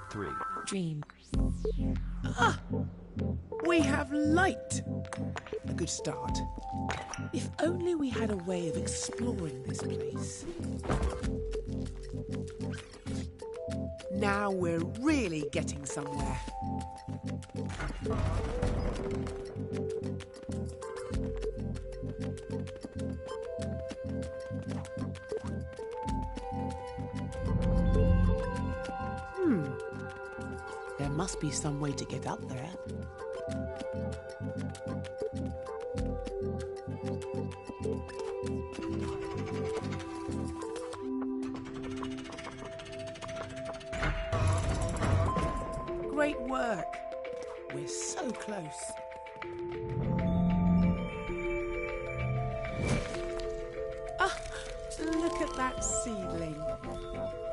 3. Dream. Ah! We have light! A good start. If only we had a way of exploring this place. Now we're really getting somewhere. There must be some way to get up there. Great work. We're so close. Ah, look at that seedling.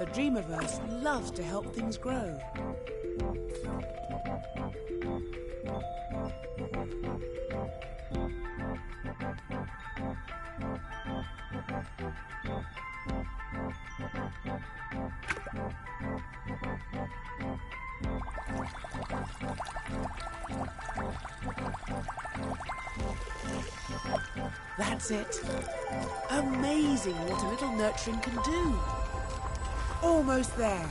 The Dreamiverse loves to help things grow. That's it. Amazing what a little nurturing can do. Almost there.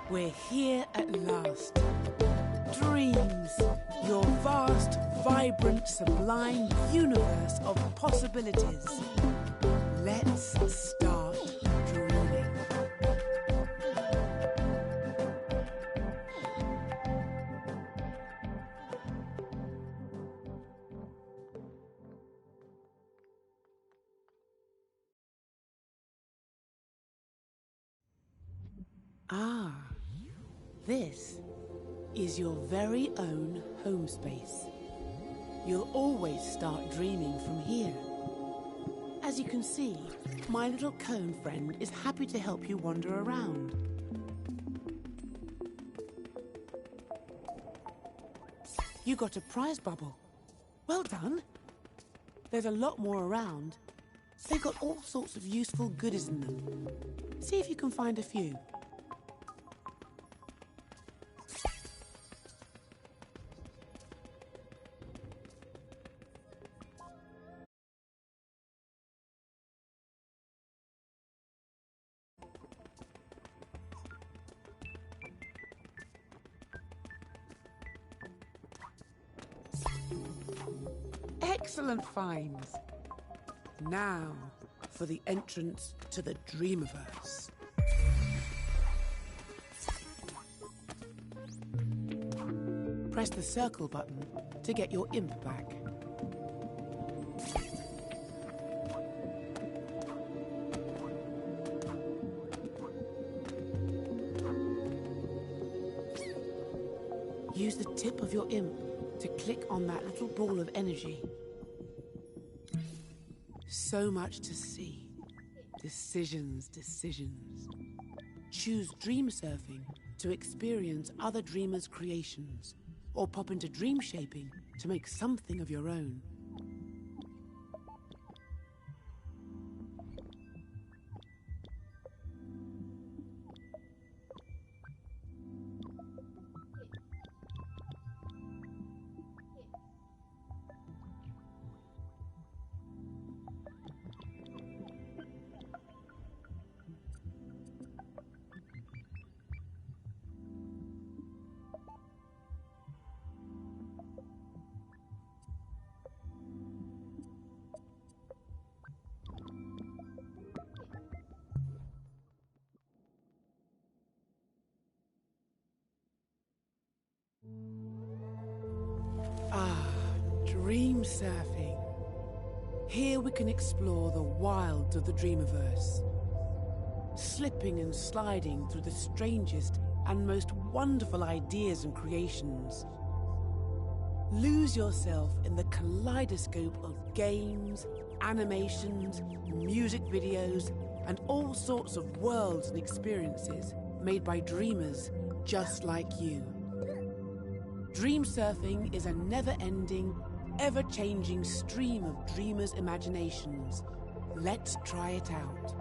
We're here at last. Dreams, your vast, vibrant, sublime universe of possibilities. Let's start dreaming. Ah. This is your very own home space. You'll always start dreaming from here. As you can see, my little cone friend is happy to help you wander around. You got a prize bubble. Well done. There's a lot more around. They've got all sorts of useful goodies in them. See if you can find a few. Excellent finds. Now for the entrance to the Dreamiverse. Press the circle button to get your imp back. Use the tip of your imp to click on that little ball of energy. So much to see. Decisions, decisions. Choose dream surfing to experience other dreamers' creations, or pop into dream shaping to make something of your own. Ah, dream surfing. Here we can explore the wilds of the Dreamiverse, slipping and sliding through the strangest and most wonderful ideas and creations. Lose yourself in the kaleidoscope of games, animations, music videos, and all sorts of worlds and experiences made by dreamers just like you. Dream surfing is a never-ending, ever-changing stream of dreamers' imaginations. Let's try it out.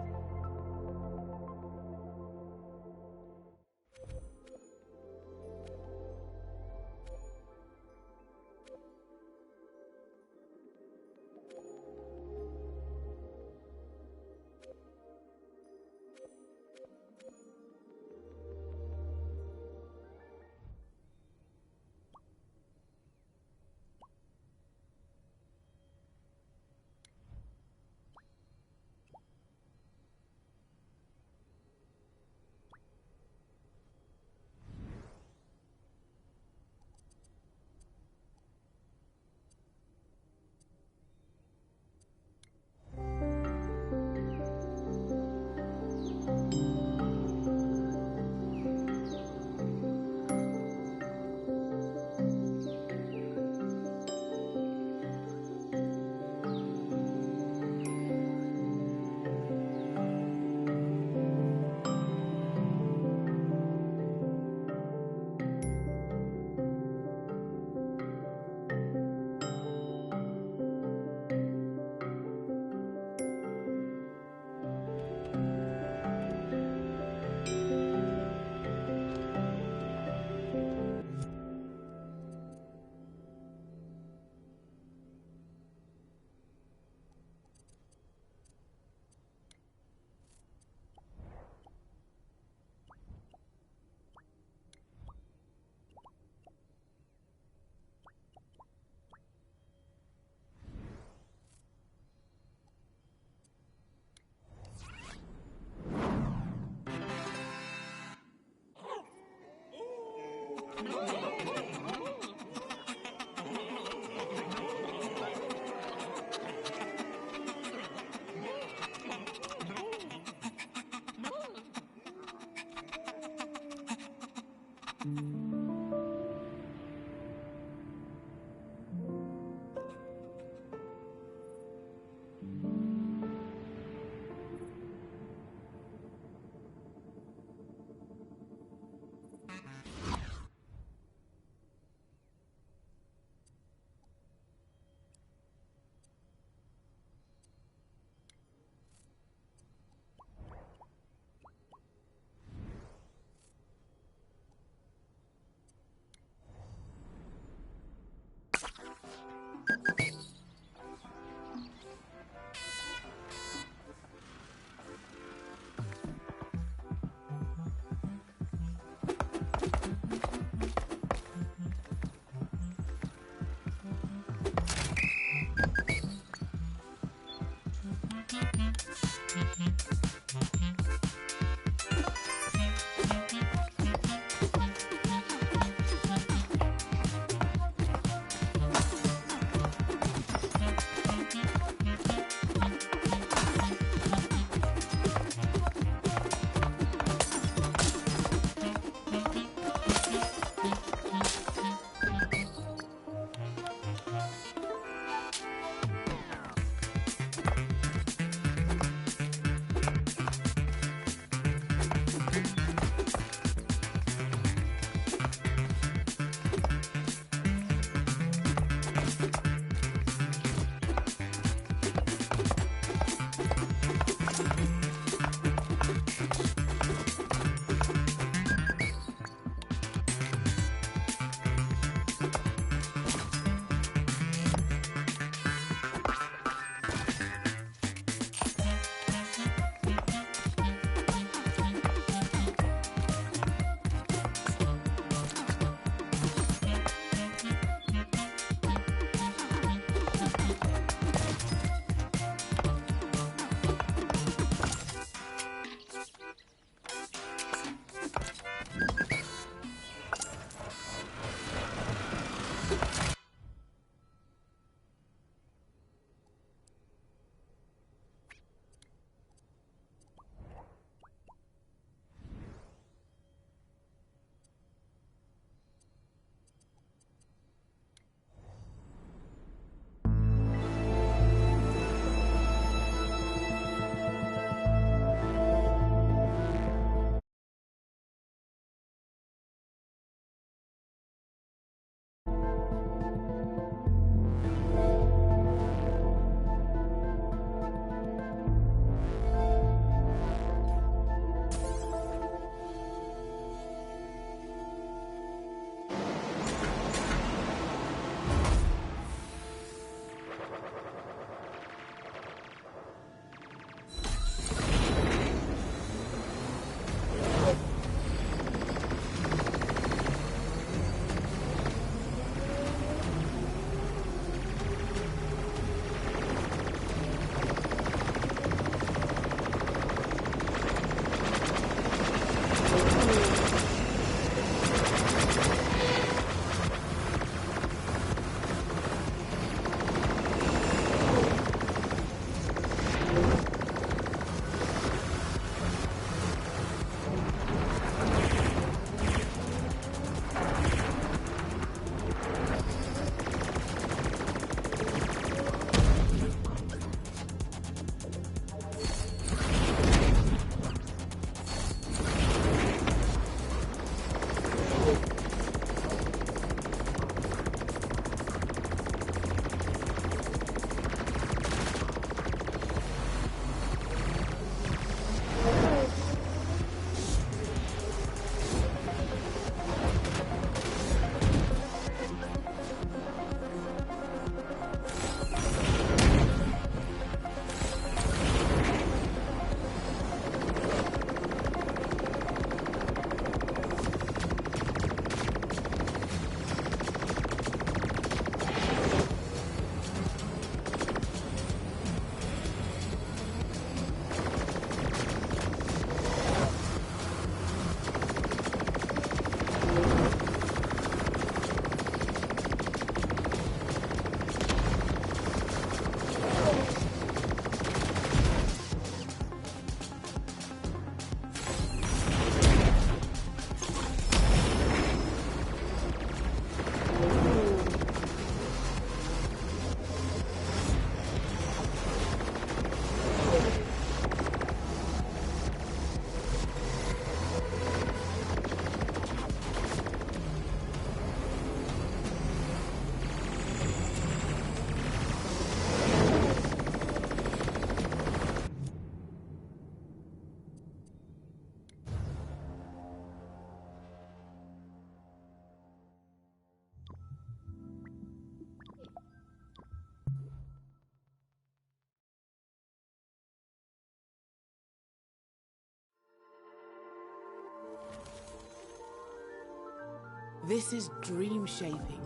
This is dream shaping.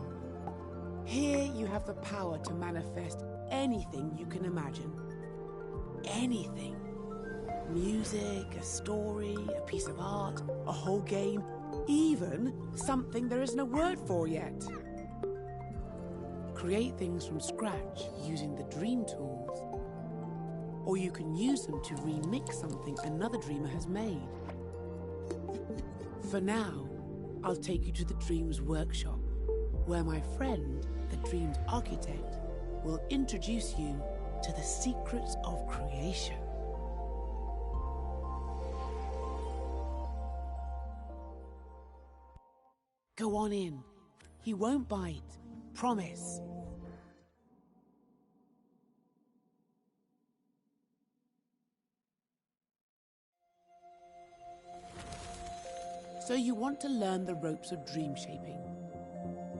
Here you have the power to manifest anything you can imagine. Anything. Music, a story, a piece of art, a whole game, even something there isn't a word for yet. Create things from scratch using the dream tools. Or you can use them to remix something another dreamer has made. For now, I'll take you to the Dreams Workshop, where my friend, the Dreams Architect, will introduce you to the secrets of creation. Go on in. He won't bite. Promise. So you want to learn the ropes of dream shaping,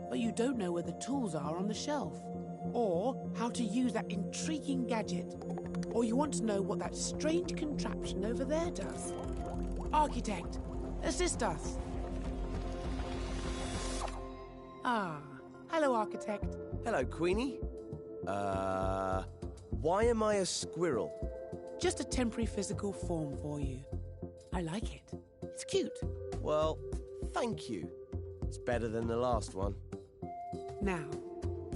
but you don't know where the tools are on the shelf, or how to use that intriguing gadget, or you want to know what that strange contraption over there does. Architect, assist us. Ah, hello, Architect. Hello, Queenie. Why am I a squirrel? Just a temporary physical form for you. I like it. It's cute. Well, thank you. It's better than the last one. Now,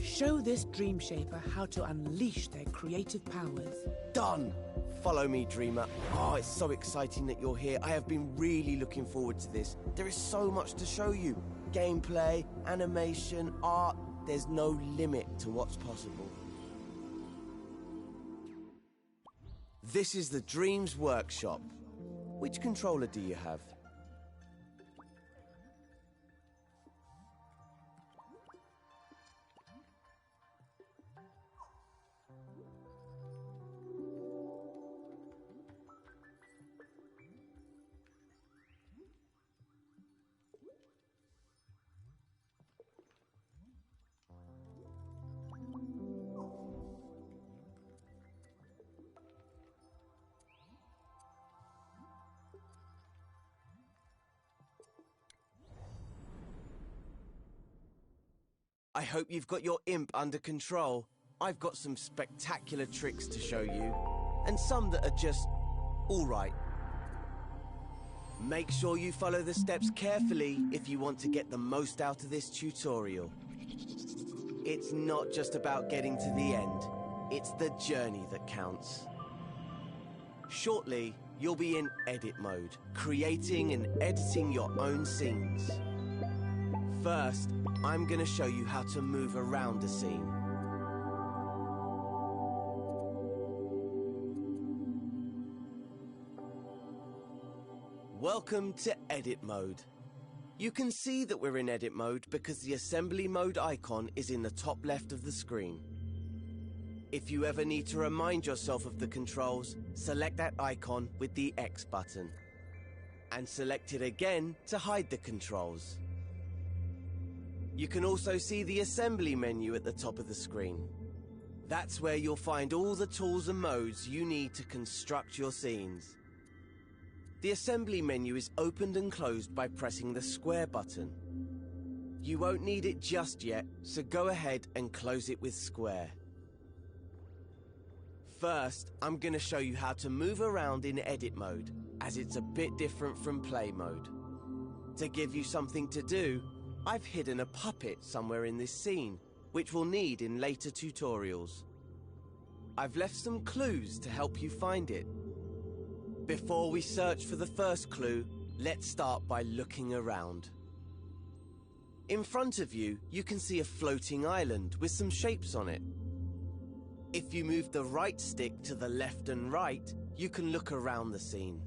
show this dream shaper how to unleash their creative powers. Done! Follow me, Dreamer. Oh, it's so exciting that you're here. I have been really looking forward to this. There is so much to show you. Gameplay, animation, art. There's no limit to what's possible. This is the Dreams Workshop. Which controller do you have? I hope you've got your imp under control. I've got some spectacular tricks to show you, and some that are just all right. Make sure you follow the steps carefully if you want to get the most out of this tutorial. It's not just about getting to the end, it's the journey that counts. Shortly, you'll be in edit mode, creating and editing your own scenes. First, I'm going to show you how to move around a scene. Welcome to edit mode. You can see that we're in edit mode because the assembly mode icon is in the top left of the screen. If you ever need to remind yourself of the controls, select that icon with the X button. And select it again to hide the controls. You can also see the assembly menu at the top of the screen. That's where you'll find all the tools and modes you need to construct your scenes. The assembly menu is opened and closed by pressing the square button. You won't need it just yet, so go ahead and close it with square. First, I'm going to show you how to move around in edit mode, as it's a bit different from play mode. To give you something to do, I've hidden a puppet somewhere in this scene, which we'll need in later tutorials. I've left some clues to help you find it. Before we search for the first clue, let's start by looking around. In front of you, you can see a floating island with some shapes on it. If you move the right stick to the left and right, you can look around the scene.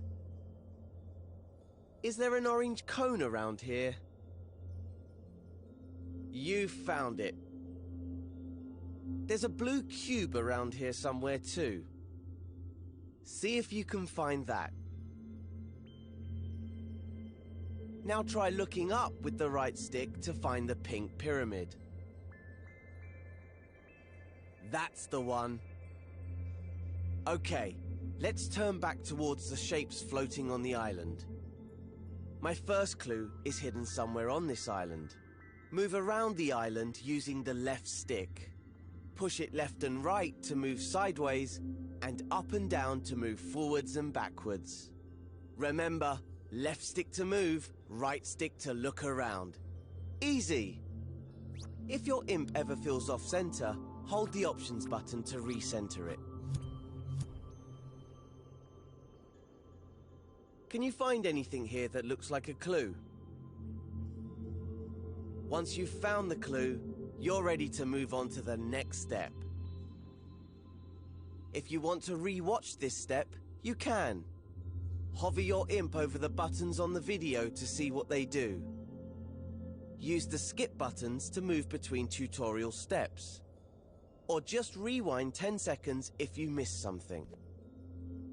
Is there an orange cone around here? You found it. There's a blue cube around here somewhere too. See if you can find that. Now try looking up with the right stick to find the pink pyramid. That's the one. Okay, let's turn back towards the shapes floating on the island. My first clue is hidden somewhere on this island. Move around the island using the left stick. Push it left and right to move sideways, and up and down to move forwards and backwards. Remember, left stick to move, right stick to look around. Easy! If your imp ever feels off-center, hold the options button to recenter it. Can you find anything here that looks like a clue? Once you've found the clue, you're ready to move on to the next step. If you want to re-watch this step, you can. Hover your imp over the buttons on the video to see what they do. Use the skip buttons to move between tutorial steps. Or just rewind 10 seconds if you miss something.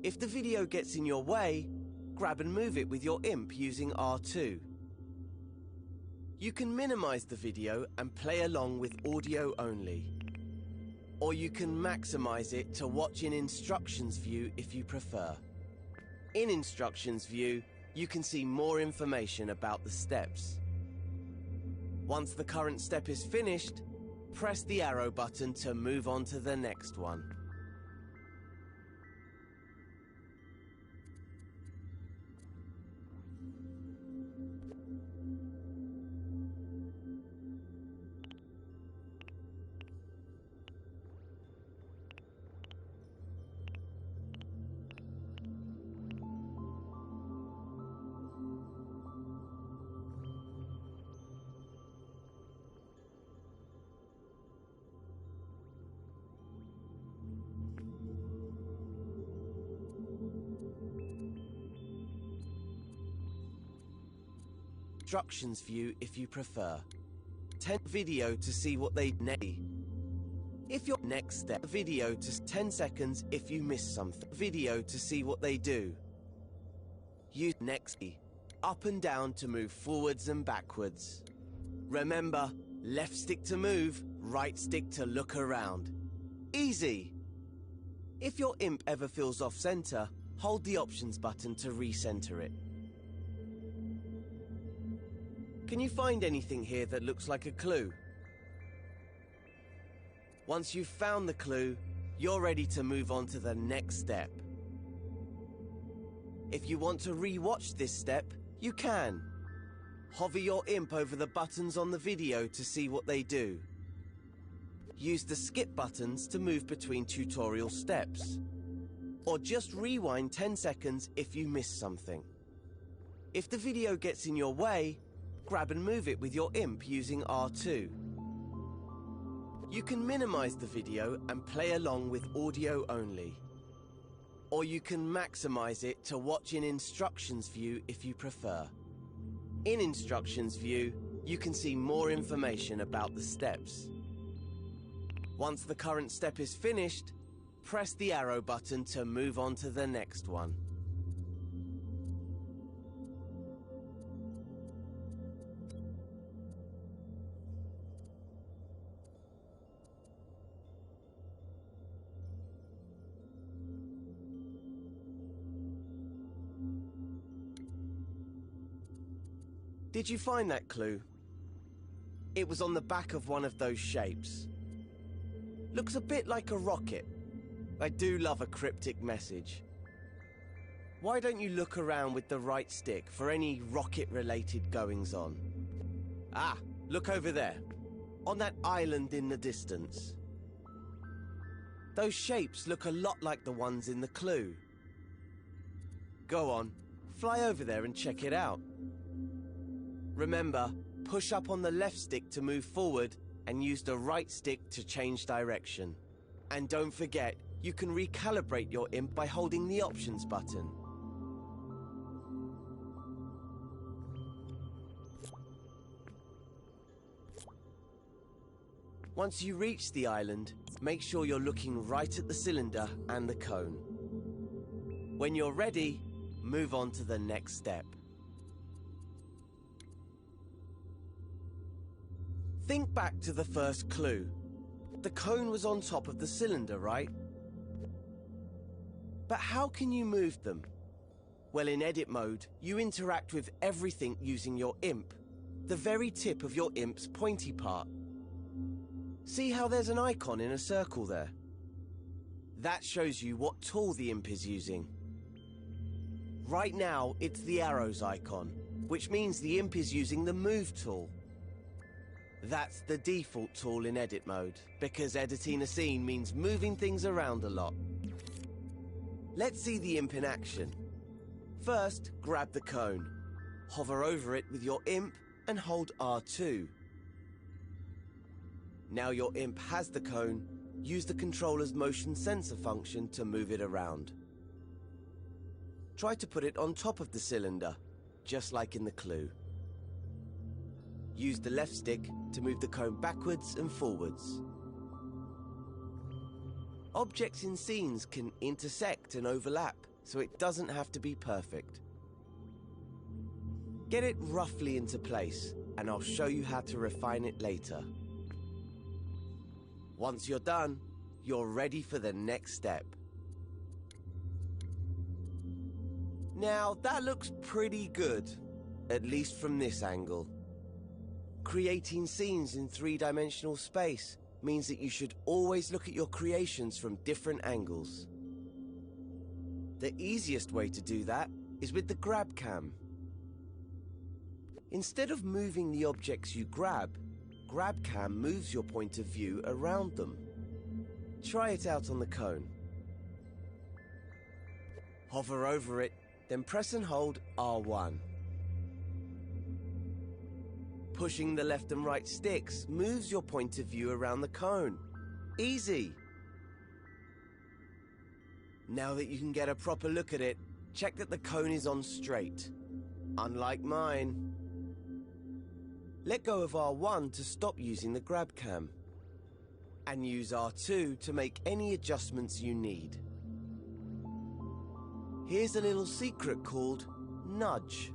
If the video gets in your way, grab and move it with your imp using R2. You can minimize the video and play along with audio only. Or you can maximize it to watch in instructions view if you prefer. In instructions view, you can see more information about the steps. Once the current step is finished, press the arrow button to move on to the next one. Instructions view if you prefer. 10 video to see what they need. If your next step video to 10 seconds if you miss something. Video to see what they do. Use next up and down to move forwards and backwards. Remember, left stick to move, right stick to look around. Easy! If your imp ever feels off center, hold the options button to recenter it. Can you find anything here that looks like a clue? Once you've found the clue, you're ready to move on to the next step. If you want to re-watch this step, you can. Hover your imp over the buttons on the video to see what they do. Use the skip buttons to move between tutorial steps. Or just rewind 10 seconds if you miss something. If the video gets in your way, grab and move it with your imp using R2. You can minimize the video and play along with audio only. Or you can maximize it to watch in instructions view if you prefer. In instructions view, you can see more information about the steps. Once the current step is finished, press the arrow button to move on to the next one. Did you find that clue? It was on the back of one of those shapes. Looks a bit like a rocket. I do love a cryptic message. Why don't you look around with the right stick for any rocket-related goings-on? Ah, look over there, on that island in the distance. Those shapes look a lot like the ones in the clue. Go on, fly over there and check it out. Remember, push up on the left stick to move forward and use the right stick to change direction. And don't forget, you can recalibrate your imp by holding the options button. Once you reach the island, make sure you're looking right at the cylinder and the cone. When you're ready, move on to the next step. Think back to the first clue. The cone was on top of the cylinder, right? But how can you move them? Well, in edit mode, you interact with everything using your imp. the very tip of your imp's pointy part. See how there's an icon in a circle there? That shows you what tool the imp is using. Right now, it's the arrows icon, which means the imp is using the move tool. That's the default tool in edit mode, because editing a scene means moving things around a lot. Let's see the imp in action. First, grab the cone. Hover over it with your imp and hold R2. Now your imp has the cone, use the controller's motion sensor function to move it around. Try to put it on top of the cylinder, just like in the clue. Use the left stick to move the cone backwards and forwards. Objects in scenes can intersect and overlap, so it doesn't have to be perfect. Get it roughly into place, and I'll show you how to refine it later. Once you're done, you're ready for the next step. Now, that looks pretty good, at least from this angle. Creating scenes in three-dimensional space means that you should always look at your creations from different angles. The easiest way to do that is with the grab cam. Instead of moving the objects you grab, grab cam moves your point of view around them. Try it out on the cone. Hover over it, then press and hold R1. Pushing the left and right sticks moves your point of view around the cone. Easy! Now that you can get a proper look at it, check that the cone is on straight. Unlike mine. Let go of R1 to stop using the grab cam. And use R2 to make any adjustments you need. Here's a little secret called nudge.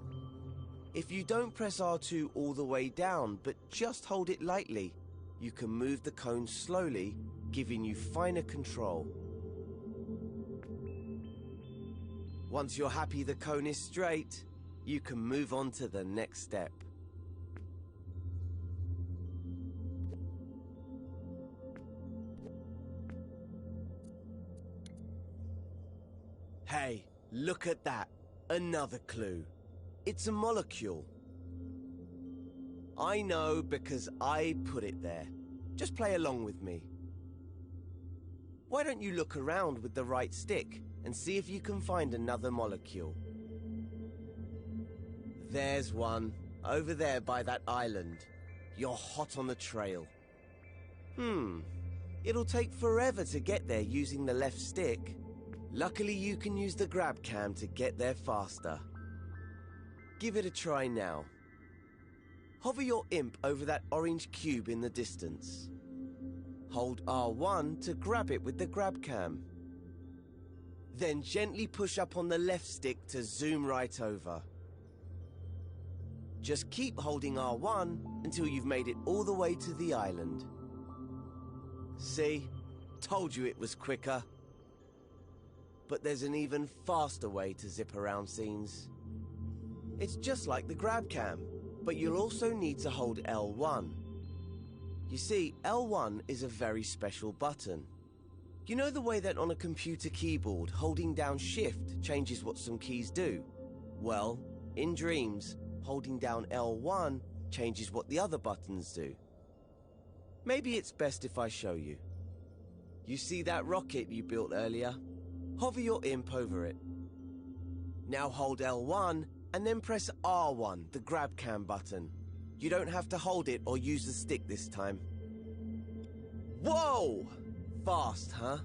If you don't press R2 all the way down, but just hold it lightly, you can move the cone slowly, giving you finer control. Once you're happy the cone is straight, you can move on to the next step. Hey, look at that. Another clue. It's a molecule. I know because I put it there. Just play along with me. Why don't you look around with the right stick and see if you can find another molecule? There's one, over there by that island. You're hot on the trail. It'll take forever to get there using the left stick. Luckily, you can use the grab cam to get there faster. Give it a try now. Hover your imp over that orange cube in the distance. Hold R1 to grab it with the grab cam. Then gently push up on the left stick to zoom right over. Just keep holding R1 until you've made it all the way to the island. See? Told you it was quicker. But there's an even faster way to zip around scenes. It's just like the grab cam, but you'll also need to hold L1. You see, L1 is a very special button. You know the way that on a computer keyboard, holding down Shift changes what some keys do? Well, in Dreams, holding down L1 changes what the other buttons do. Maybe it's best if I show you. You see that rocket you built earlier? Hover your imp over it. Now hold L1 and then press R1, the grab cam button. You don't have to hold it or use the stick this time. Whoa! Fast, huh?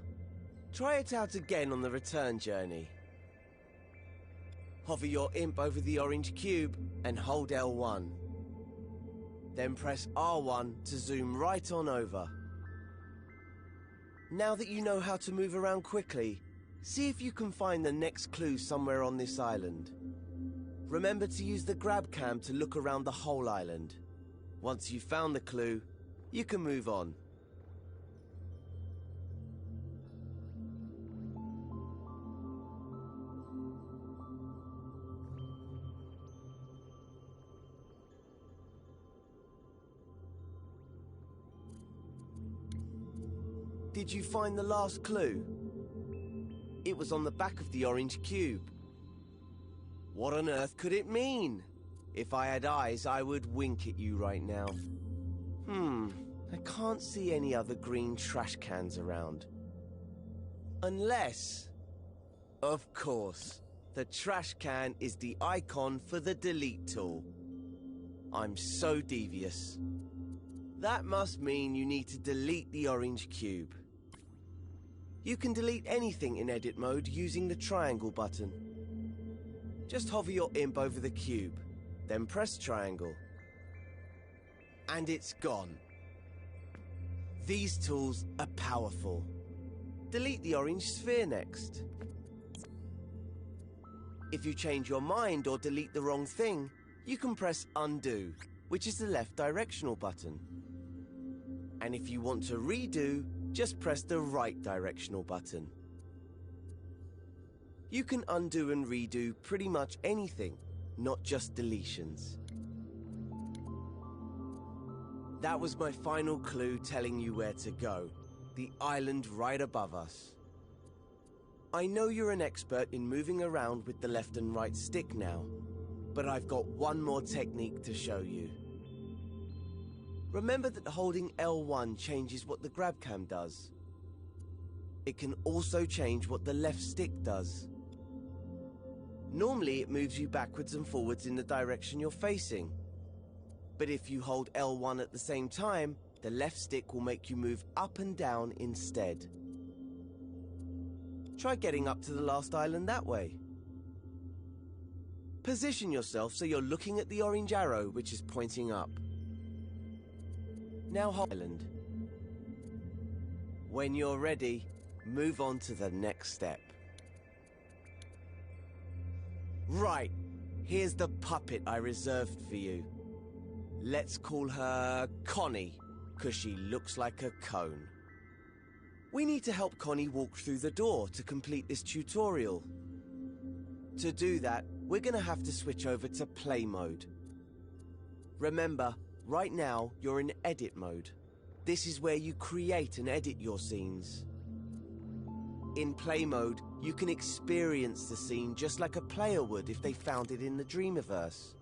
Try it out again on the return journey. Hover your imp over the orange cube and hold L1. Then press R1 to zoom right on over. Now that you know how to move around quickly, see if you can find the next clue somewhere on this island. Remember to use the grab cam to look around the whole island. Once you've found the clue, you can move on. Did you find the last clue? It was on the back of the orange cube. What on earth could it mean? If I had eyes, I would wink at you right now. I can't see any other green trash cans around. Unless... Of course, the trash can is the icon for the delete tool. I'm so devious. That must mean you need to delete the orange cube. You can delete anything in edit mode using the triangle button. Just hover your imp over the cube, then press triangle. And it's gone. These tools are powerful. Delete the orange sphere next. If you change your mind or delete the wrong thing, you can press undo, which is the left directional button. And if you want to redo, just press the right directional button. You can undo and redo pretty much anything, not just deletions. That was my final clue telling you where to go. The island right above us. I know you're an expert in moving around with the left and right stick now, but I've got one more technique to show you. Remember that holding L1 changes what the grab cam does. It can also change what the left stick does. Normally it moves you backwards and forwards in the direction you're facing. But if you hold L1 at the same time, the left stick will make you move up and down instead. Try getting up to the last island that way. Position yourself so you're looking at the orange arrow which is pointing up. Now hold island. When you're ready, move on to the next step. Right, here's the puppet I reserved for you. Let's call her Connie, 'cause she looks like a cone. We need to help Connie walk through the door to complete this tutorial. To do that, we're gonna have to switch over to play mode. Remember, right now you're in edit mode. This is where you create and edit your scenes. In play mode, you can experience the scene just like a player would if they found it in the Dreamiverse.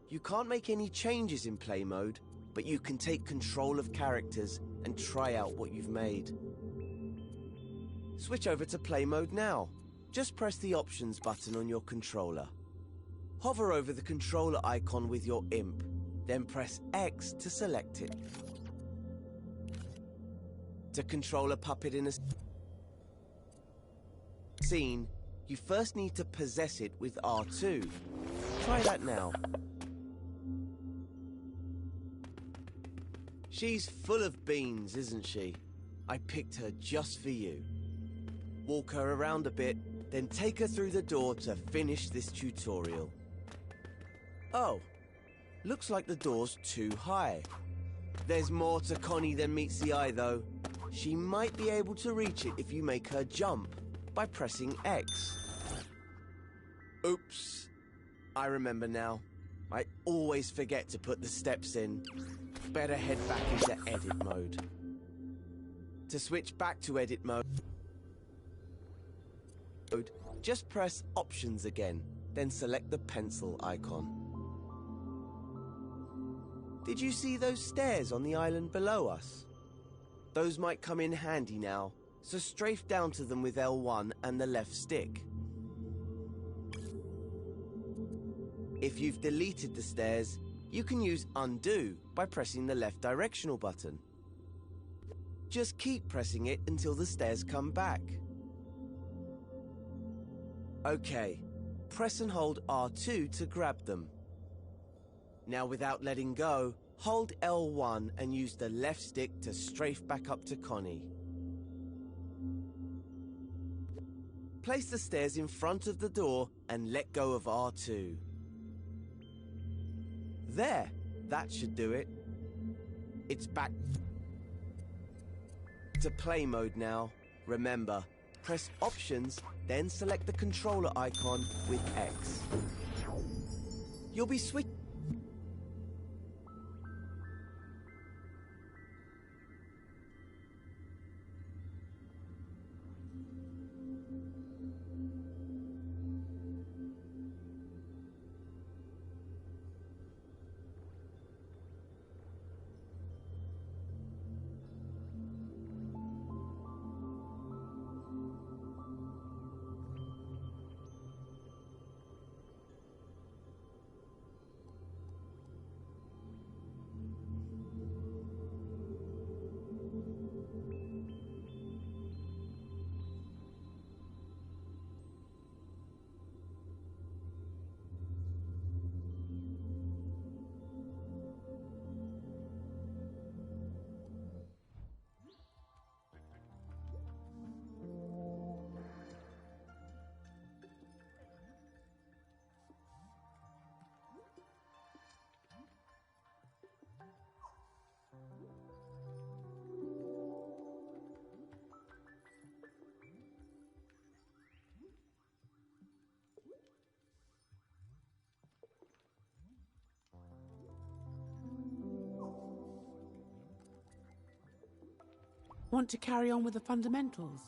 You can't make any changes in play mode, but you can take control of characters and try out what you've made. Switch over to play mode now. Just press the options button on your controller. Hover over the controller icon with your imp, then press X to select it. To control a puppet in a scene, you first need to possess it with R2. Try that now. She's full of beans, isn't she? I picked her just for you. Walk her around a bit, then take her through the door to finish this tutorial. Oh, looks like the door's too high. There's more to Connie than meets the eye, though. She might be able to reach it if you make her jump by pressing X. Oops. I remember now. I always forget to put the steps in. Better head back into edit mode. To switch back to edit mode, just press options again, then select the pencil icon. Did you see those stairs on the island below us? Those might come in handy now, so strafe down to them with L1 and the left stick. If you've deleted the stairs, you can use undo by pressing the left directional button. Just keep pressing it until the stairs come back. Okay, press and hold R2 to grab them. Now without letting go, hold L1 and use the left stick to strafe back up to Connie. Place the stairs in front of the door and let go of R2. There, that should do it. It's back to play mode now. Remember, press options, then select the controller icon with X. You'll be switching. Want to carry on with the fundamentals?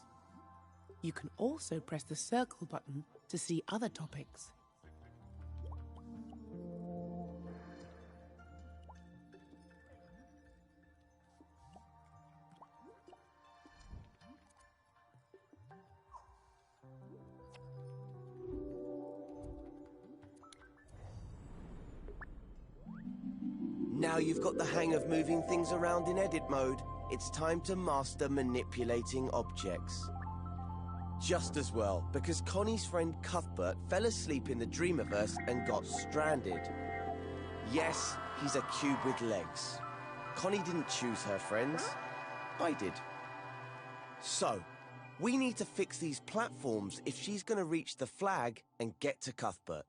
You can also press the circle button to see other topics. Now you've got the hang of moving things around in edit mode, it's time to master manipulating objects. Just as well, because Connie's friend Cuthbert fell asleep in the Dreamiverse and got stranded. Yes, he's a cube with legs. Connie didn't choose her friends. I did. So, we need to fix these platforms if she's going to reach the flag and get to Cuthbert.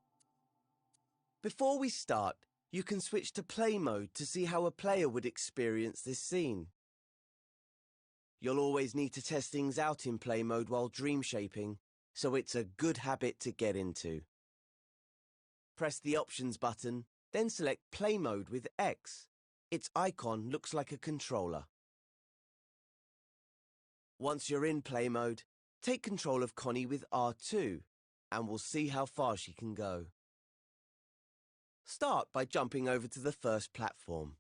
Before we start, you can switch to play mode to see how a player would experience this scene. You'll always need to test things out in play mode while dream shaping, so it's a good habit to get into. Press the options button, then select play mode with X. Its icon looks like a controller. Once you're in play mode, take control of Connie with R2, and we'll see how far she can go. Start by jumping over to the first platform.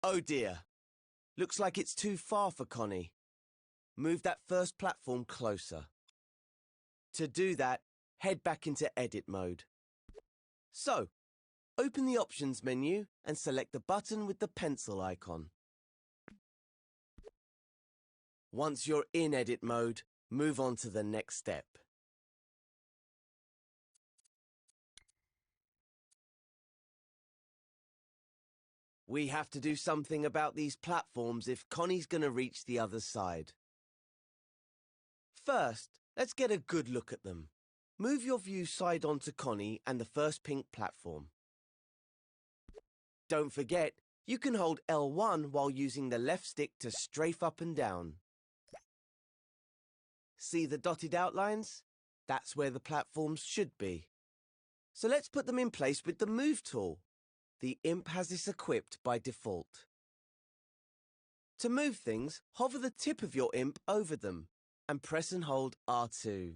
Oh dear, looks like it's too far for Connie. Move that first platform closer. To do that, head back into edit mode. So, open the options menu and select the button with the pencil icon. Once you're in edit mode, move on to the next step. We have to do something about these platforms if Connie's going to reach the other side. First, let's get a good look at them. Move your view side on to Connie and the first pink platform. Don't forget, you can hold L1 while using the left stick to strafe up and down. See the dotted outlines? That's where the platforms should be. So let's put them in place with the Move tool. The imp has this equipped by default. To move things, hover the tip of your imp over them and press and hold R2.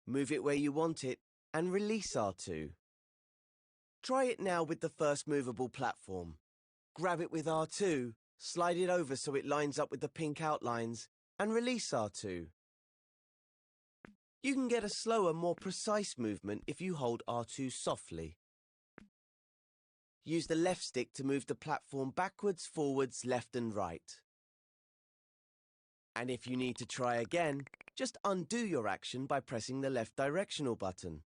Move it where you want it and release R2. Try it now with the first movable platform. Grab it with R2, slide it over so it lines up with the pink outlines, and release R2. You can get a slower, more precise movement if you hold R2 softly. Use the left stick to move the platform backwards, forwards, left and right. And if you need to try again, just undo your action by pressing the left directional button.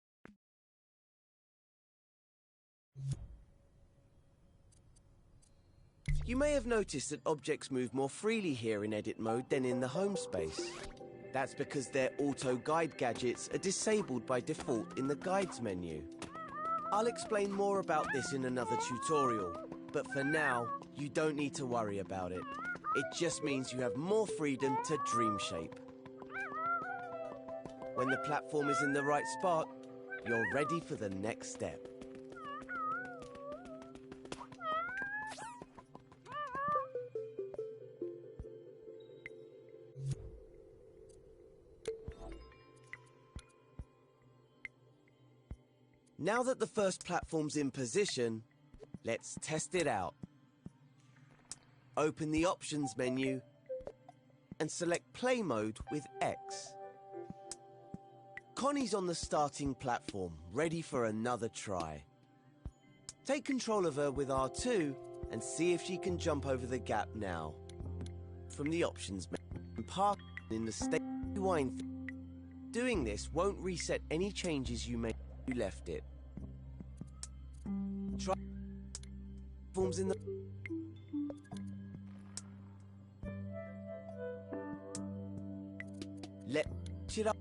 You may have noticed that objects move more freely here in edit mode than in the home space. That's because their auto-guide gadgets are disabled by default in the Guides menu. I'll explain more about this in another tutorial, but for now, you don't need to worry about it. It just means you have more freedom to dream shape. When the platform is in the right spot, you're ready for the next step. Now that the first platform's in position, let's test it out. Open the options menu and select play mode with X. Connie's on the starting platform, ready for another try. Take control of her with R2 and see if she can jump over the gap now. From the options menu, and park in the state rewind. Doing this won't reset any changes you made when you left it. Try forms in the let it up.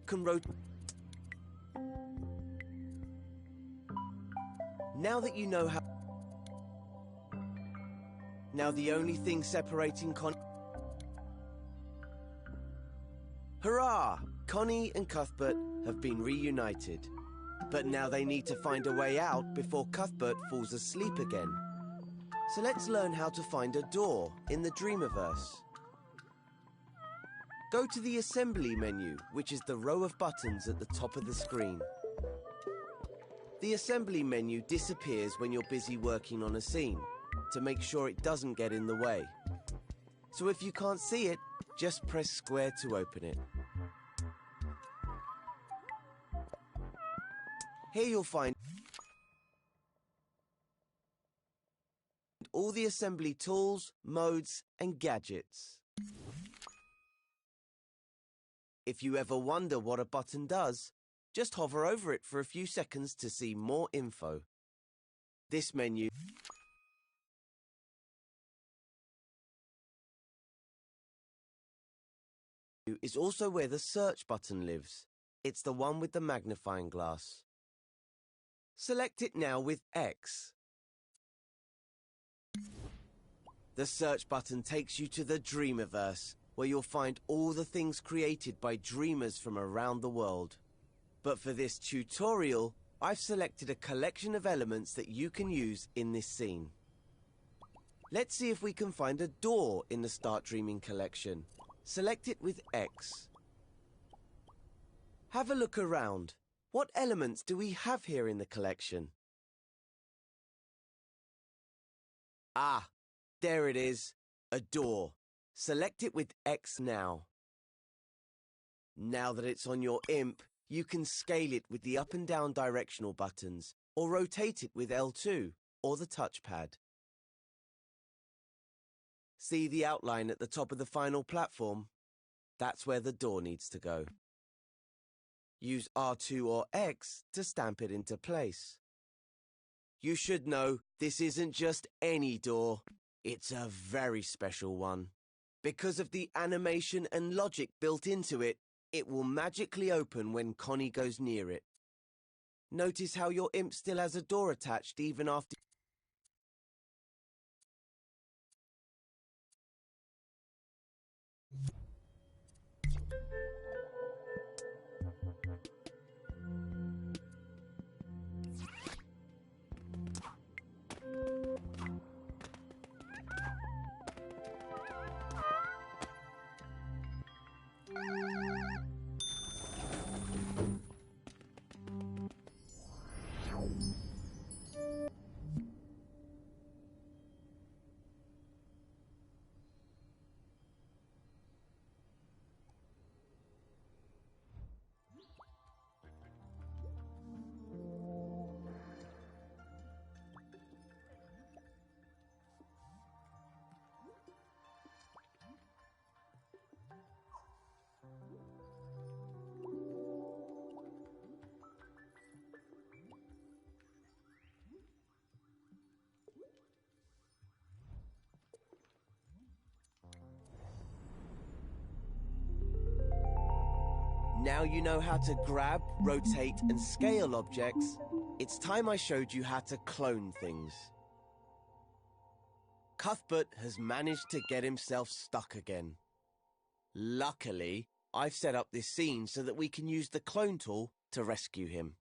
Can rotate. Now that you know how. Now the only thing separating Hurrah! Connie and Cuthbert have been reunited. But now they need to find a way out before Cuthbert falls asleep again. So let's learn how to find a door in the Dreamiverse. Go to the Assembly menu, which is the row of buttons at the top of the screen. The Assembly menu disappears when you're busy working on a scene, to make sure it doesn't get in the way. So if you can't see it, just press square to open it. Here you'll find all the assembly tools, modes, and gadgets. If you ever wonder what a button does, just hover over it for a few seconds to see more info. This menu is also where the search button lives. It's the one with the magnifying glass. Select it now with X. The search button takes you to the Dreamiverse, where you'll find all the things created by dreamers from around the world. But for this tutorial, I've selected a collection of elements that you can use in this scene. Let's see if we can find a door in the Start Dreaming collection. Select it with X. Have a look around. What elements do we have here in the collection? Ah, there it is, a door. Select it with X now. Now that it's on your imp, you can scale it with the up and down directional buttons, or rotate it with L2, or the touchpad. See the outline at the top of the final platform? That's where the door needs to go. Use R2 or X to stamp it into place. You should know this isn't just any door, it's a very special one. Because of the animation and logic built into it, it will magically open when Connie goes near it. Notice how your imp still has a door attached even after... Now you know how to grab, rotate, and scale objects. It's time I showed you how to clone things. Cuthbert has managed to get himself stuck again. Luckily, I've set up this scene so that we can use the clone tool to rescue him.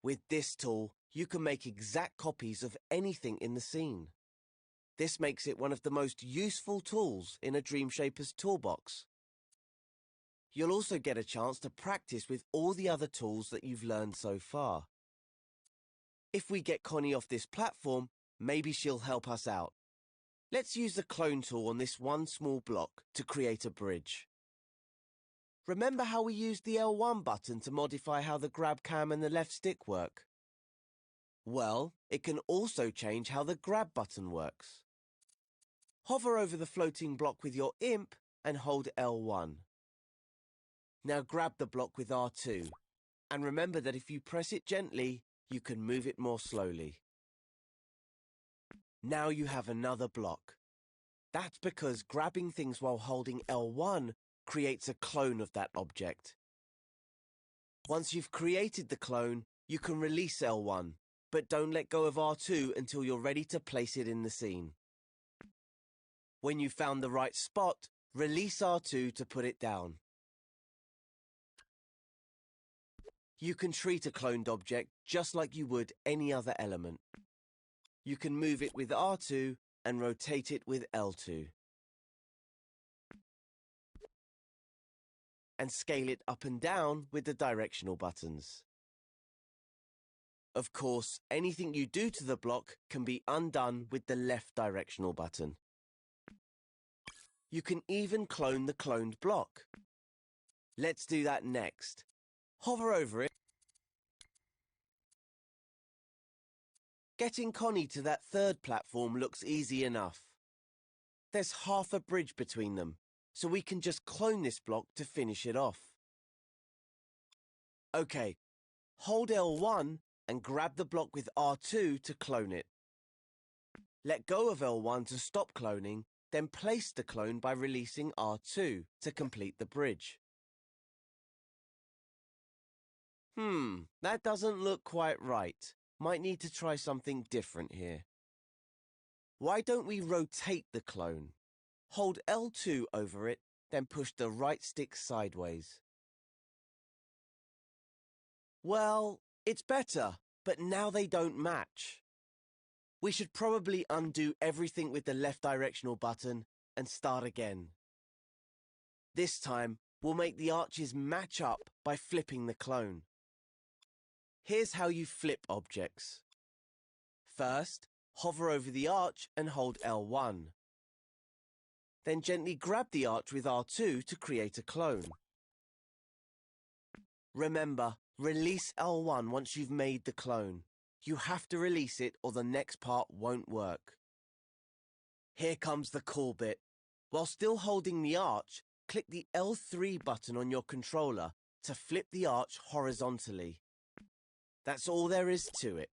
With this tool, you can make exact copies of anything in the scene. This makes it one of the most useful tools in a Dreamshaper's toolbox. You'll also get a chance to practice with all the other tools that you've learned so far. If we get Connie off this platform, maybe she'll help us out. Let's use the clone tool on this one small block to create a bridge. Remember how we used the L1 button to modify how the grab cam and the left stick work? Well, it can also change how the grab button works. Hover over the floating block with your imp and hold L1. Now grab the block with R2, and remember that if you press it gently, you can move it more slowly. Now you have another block. That's because grabbing things while holding L1 creates a clone of that object. Once you've created the clone, you can release L1, but don't let go of R2 until you're ready to place it in the scene. When you've found the right spot, release R2 to put it down. You can treat a cloned object just like you would any other element. You can move it with R2 and rotate it with L2. And scale it up and down with the directional buttons. Of course, anything you do to the block can be undone with the left directional button. You can even clone the cloned block. Let's do that next. Hover over it. Getting Connie to that third platform looks easy enough. There's half a bridge between them, so we can just clone this block to finish it off. Okay, hold L1 and grab the block with R2 to clone it. Let go of L1 to stop cloning, then place the clone by releasing R2 to complete the bridge. That doesn't look quite right. Might need to try something different here. Why don't we rotate the clone? Hold L2 over it, then push the right stick sideways. Well, it's better, but now they don't match. We should probably undo everything with the left directional button and start again. This time, we'll make the arches match up by flipping the clone. Here's how you flip objects. First, hover over the arch and hold L1. Then gently grab the arch with R2 to create a clone. Remember, release L1 once you've made the clone. You have to release it or the next part won't work. Here comes the cool bit. While still holding the arch, click the L3 button on your controller to flip the arch horizontally. That's all there is to it.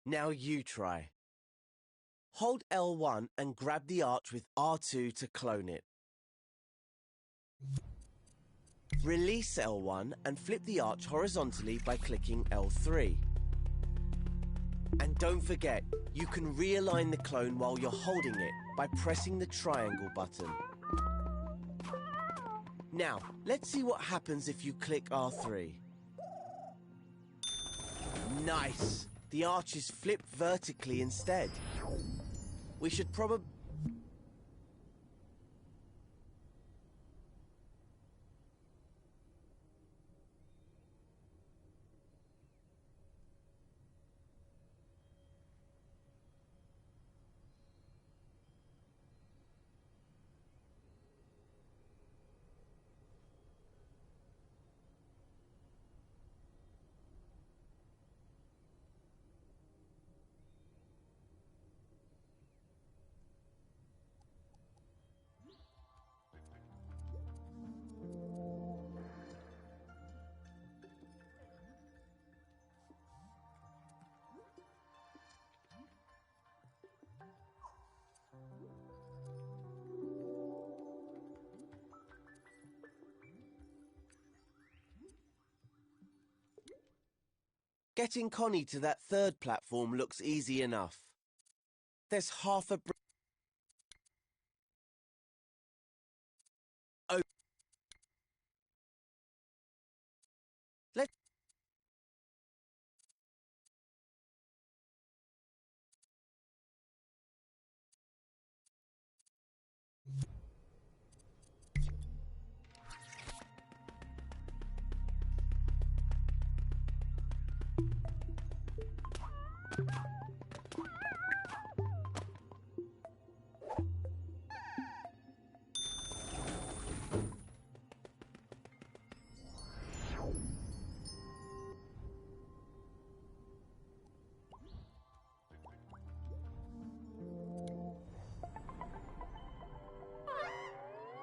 Now you try. Hold L1 and grab the arch with R2 to clone it. Release L1 and flip the arch horizontally by clicking L3. And don't forget, you can realign the clone while you're holding it by pressing the triangle button. Now, let's see what happens if you click R3. Nice! The arch is flipped vertically instead. We should probably... Getting Connie to that third platform looks easy enough. There's half a... Oh. Let's...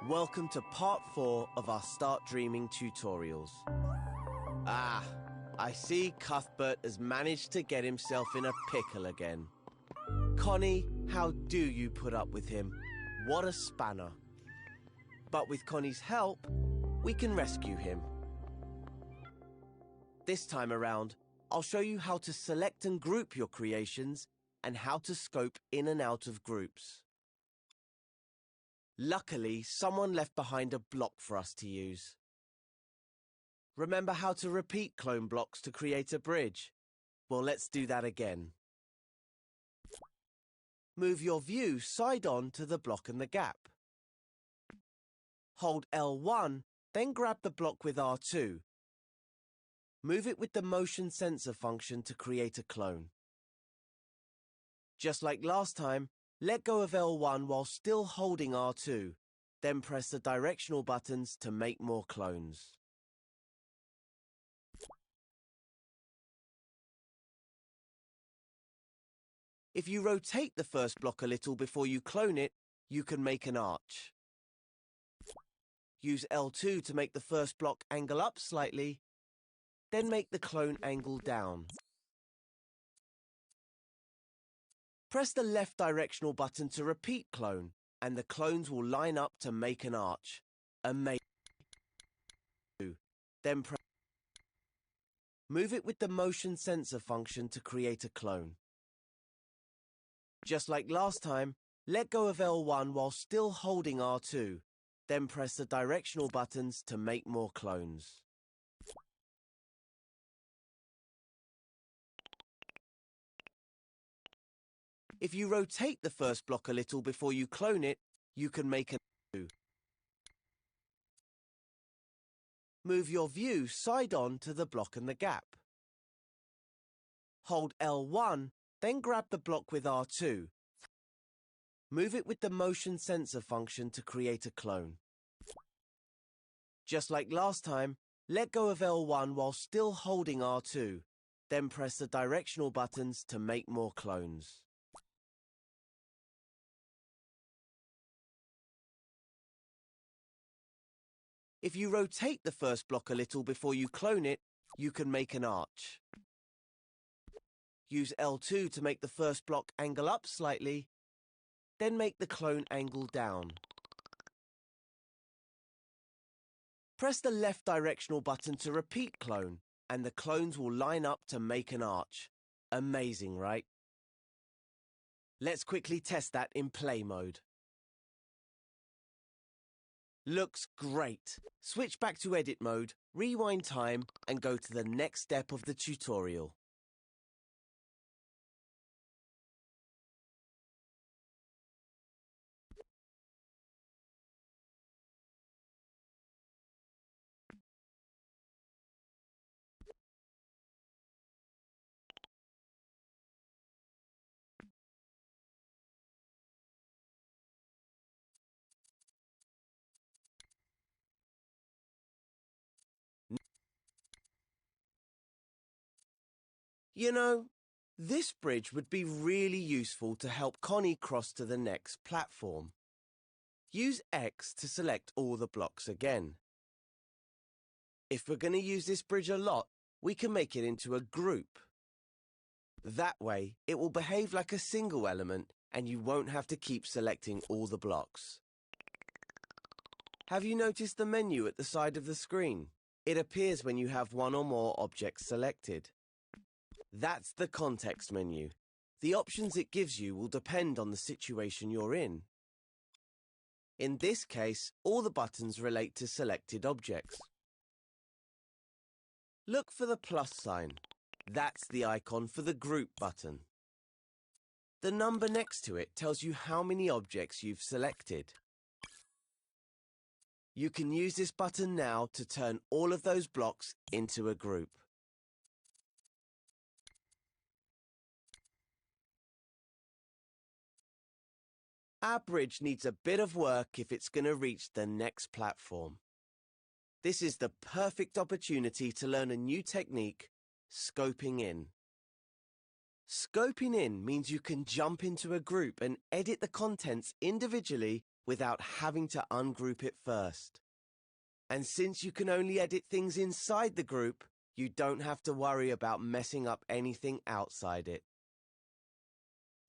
Welcome to part 4 of our Start Dreaming tutorials. Ah, I see Cuthbert has managed to get himself in a pickle again. Connie, how do you put up with him? What a spanner. But with Connie's help, we can rescue him. This time around, I'll show you how to select and group your creations and how to scope in and out of groups. Luckily, someone left behind a block for us to use. Remember how to repeat clone blocks to create a bridge? Well, let's do that again. Move your view side on to the block and the gap. Hold L1, then grab the block with R2. Move it with the motion sensor function to create a clone. Just like last time, let go of L1 while still holding R2, then press the directional buttons to make more clones. If you rotate the first block a little before you clone it, you can make an arch. Use L2 to make the first block angle up slightly, then make the clone angle down. Press the left directional button to repeat clone, and the clones will line up to make an arch. Amazing. Then move it with the motion sensor function to create a clone. Just like last time, let go of L1 while still holding R2, then press the directional buttons to make more clones. If you rotate the first block a little before you clone it, you can make an arch. Move your view side on to the block and the gap. Hold L1, then grab the block with R2. Move it with the motion sensor function to create a clone. Just like last time, let go of L1 while still holding R2, then press the directional buttons to make more clones. If you rotate the first block a little before you clone it, you can make an arch. Use L2 to make the first block angle up slightly, then make the clone angle down. Press the left directional button to repeat clone, and the clones will line up to make an arch. Amazing, right? Let's quickly test that in play mode. Looks great. Switch back to edit mode, rewind time, and go to the next step of the tutorial. You know, this bridge would be really useful to help Connie cross to the next platform. Use X to select all the blocks again. If we're going to use this bridge a lot, we can make it into a group. That way, it will behave like a single element and you won't have to keep selecting all the blocks. Have you noticed the menu at the side of the screen? It appears when you have one or more objects selected. That's the context menu. The options it gives you will depend on the situation you're in. In this case, all the buttons relate to selected objects. Look for the plus sign. That's the icon for the group button. The number next to it tells you how many objects you've selected. You can use this button now to turn all of those blocks into a group. Our bridge needs a bit of work if it's going to reach the next platform. This is the perfect opportunity to learn a new technique, scoping in. Scoping in means you can jump into a group and edit the contents individually without having to ungroup it first. And since you can only edit things inside the group, you don't have to worry about messing up anything outside it.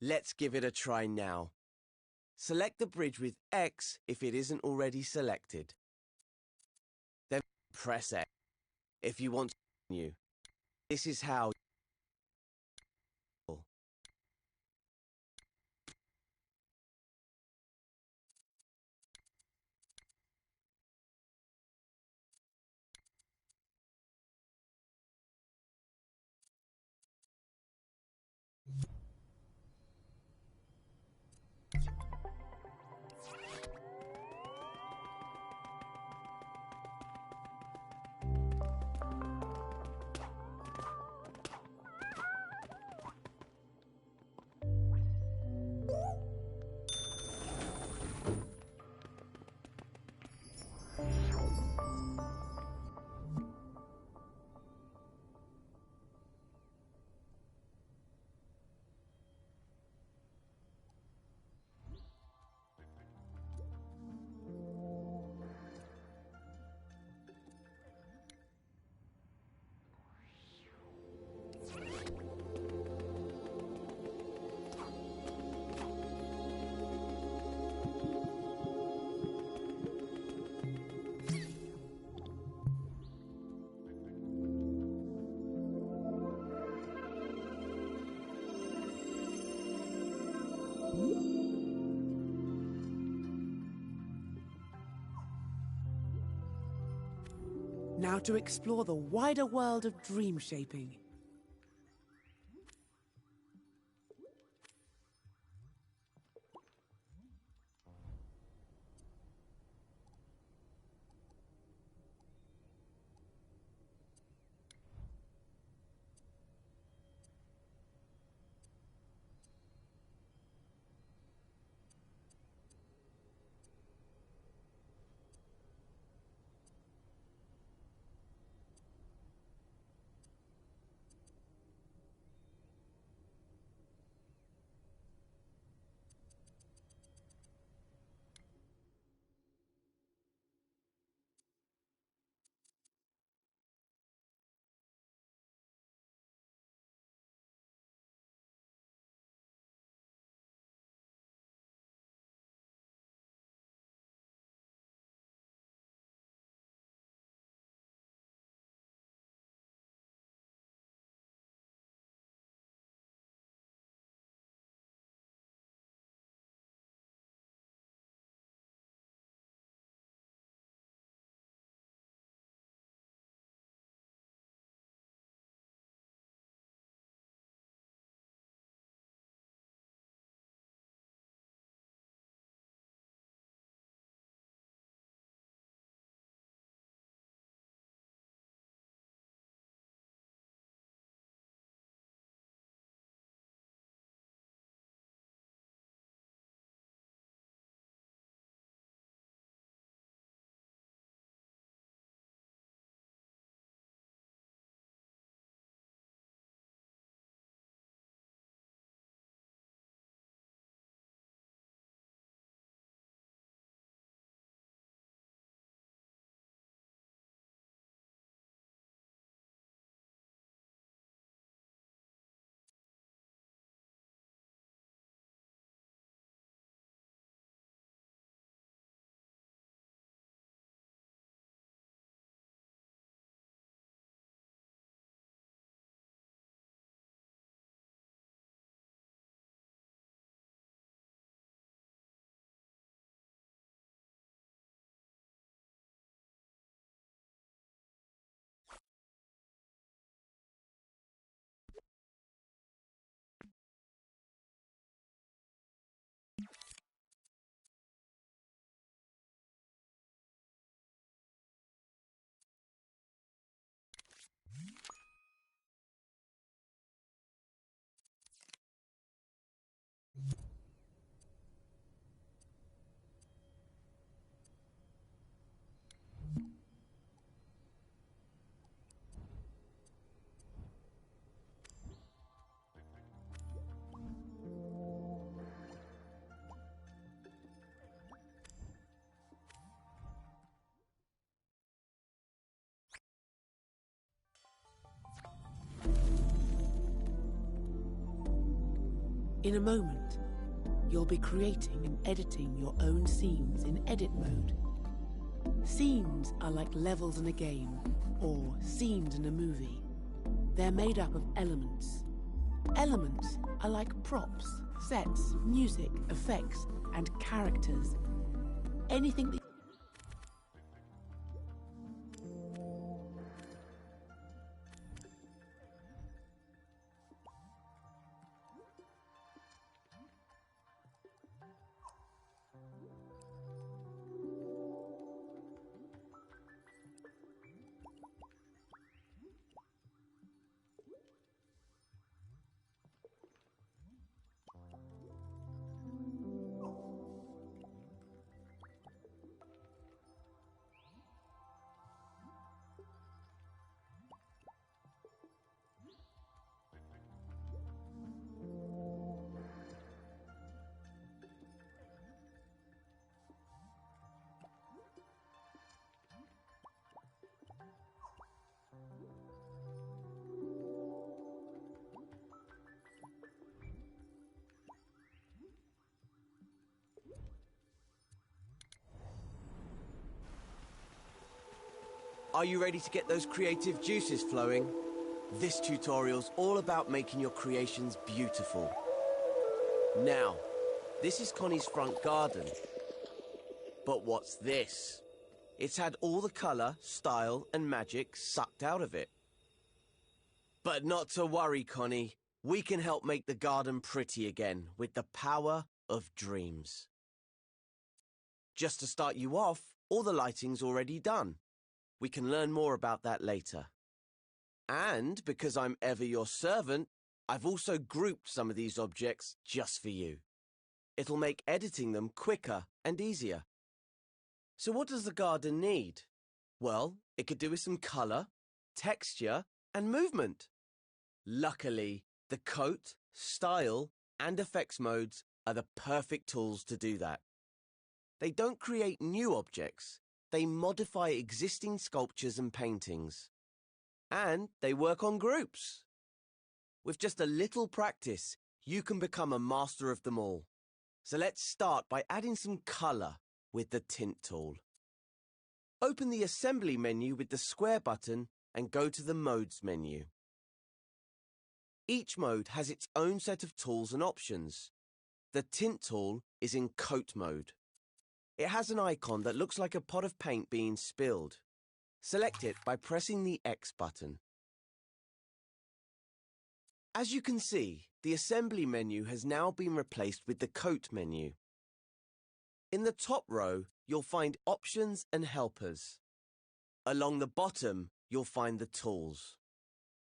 Let's give it a try now. Select the bridge with X if it isn't already selected. Then press X if you want to continue. This is how Now to explore the wider world of dream shaping. In a moment, you'll be creating and editing your own scenes in edit mode. Scenes are like levels in a game, or scenes in a movie. They're made up of elements. Elements are like props, sets, music, effects, and characters. Anything that Are you ready to get those creative juices flowing? This tutorial's all about making your creations beautiful. Now, this is Connie's front garden. But what's this? It's had all the colour, style and magic sucked out of it. But not to worry, Connie. We can help make the garden pretty again with the power of dreams. Just to start you off, all the lighting's already done. We can learn more about that later. And because I'm ever your servant, I've also grouped some of these objects just for you. It'll make editing them quicker and easier. So what does the garden need? Well, it could do with some colour, texture, and movement. Luckily, the coat, style, and effects modes are the perfect tools to do that. They don't create new objects. They modify existing sculptures and paintings. And they work on groups. With just a little practice, you can become a master of them all. So let's start by adding some colour with the tint tool. Open the assembly menu with the square button and go to the modes menu. Each mode has its own set of tools and options. The tint tool is in coat mode. It has an icon that looks like a pot of paint being spilled. Select it by pressing the X button. As you can see, the assembly menu has now been replaced with the coat menu. In the top row, you'll find options and helpers. Along the bottom, you'll find the tools.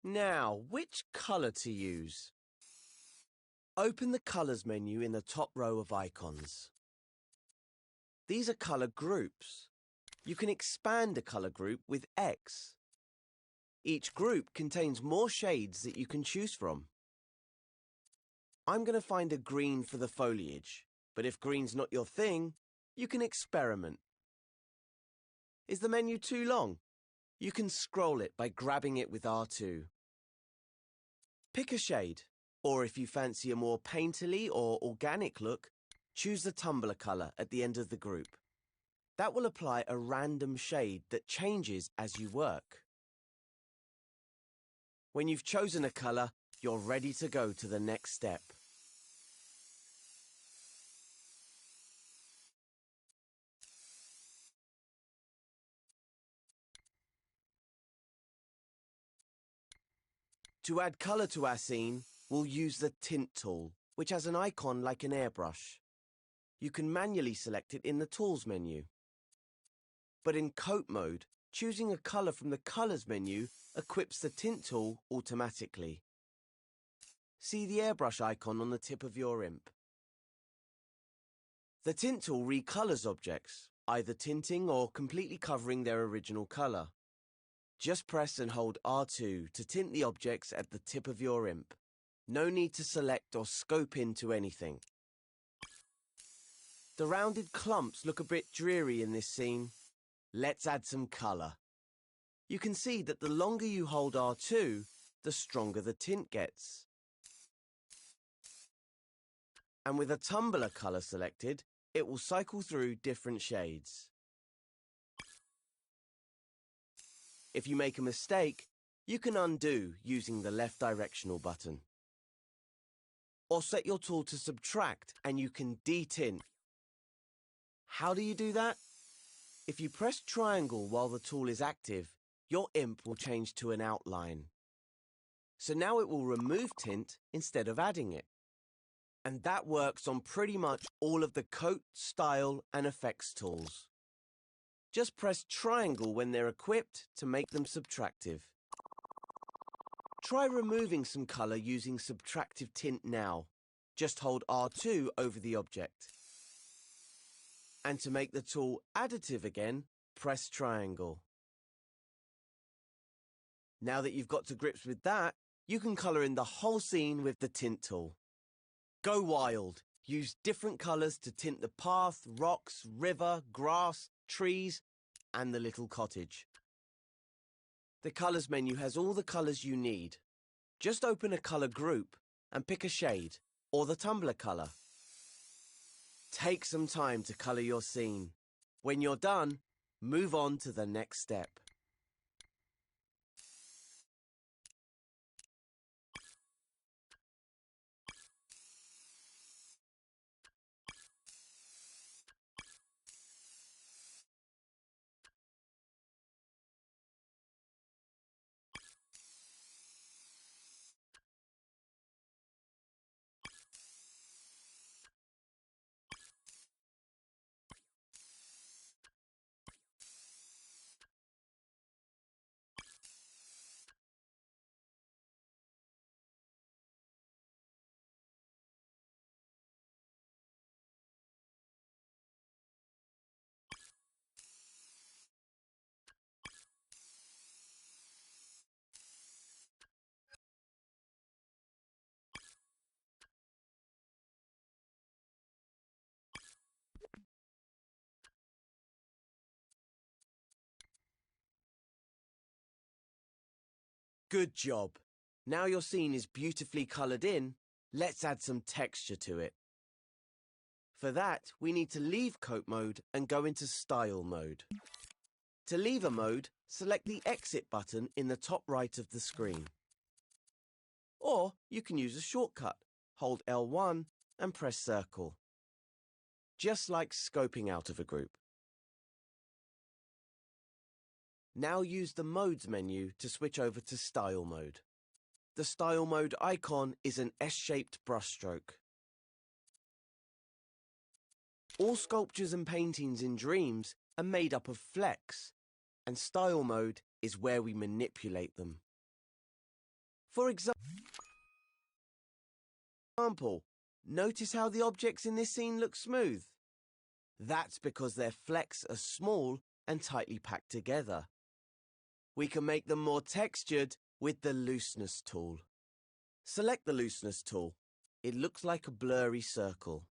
Now, which colour to use? Open the Colours menu in the top row of icons. These are colour groups. You can expand a colour group with X. Each group contains more shades that you can choose from. I'm going to find a green for the foliage, but if green's not your thing, you can experiment. Is the menu too long? You can scroll it by grabbing it with R2. Pick a shade, or if you fancy a more painterly or organic look, choose the tumbler colour at the end of the group. That will apply a random shade that changes as you work. When you've chosen a colour, you're ready to go to the next step. To add colour to our scene, we'll use the Tint tool, which has an icon like an airbrush. You can manually select it in the Tools menu. But in Coat mode, choosing a colour from the Colours menu equips the Tint tool automatically. See the airbrush icon on the tip of your imp. The Tint tool recolours objects, either tinting or completely covering their original colour. Just press and hold R2 to tint the objects at the tip of your imp. No need to select or scope into anything. The rounded clumps look a bit dreary in this scene. Let's add some colour. You can see that the longer you hold R2, the stronger the tint gets. And with a tumbler colour selected, it will cycle through different shades. If you make a mistake, you can undo using the left directional button. Or set your tool to subtract and you can detint. How do you do that? If you press triangle while the tool is active, your imp will change to an outline. So now it will remove tint instead of adding it. And that works on pretty much all of the coat, style and effects tools. Just press triangle when they're equipped to make them subtractive. Try removing some colour using subtractive tint now. Just hold R2 over the object. And to make the tool additive again, press triangle. Now that you've got to grips with that, you can colour in the whole scene with the tint tool. Go wild! Use different colours to tint the path, rocks, river, grass, trees, and the little cottage. The Colours menu has all the colours you need. Just open a colour group and pick a shade, or the tumbler colour. Take some time to colour your scene. When you're done, move on to the next step. Good job. Now your scene is beautifully coloured in, let's add some texture to it. For that, we need to leave coat mode and go into style mode. To leave a mode, select the exit button in the top right of the screen. Or you can use a shortcut. Hold L1 and press circle. Just like scoping out of a group. Now use the Modes menu to switch over to Style mode. The Style mode icon is an S-shaped brushstroke. All sculptures and paintings in Dreams are made up of flecks, and Style mode is where we manipulate them. For example, notice how the objects in this scene look smooth? That's because their flecks are small and tightly packed together. We can make them more textured with the Looseness tool. Select the Looseness tool. It looks like a blurry circle.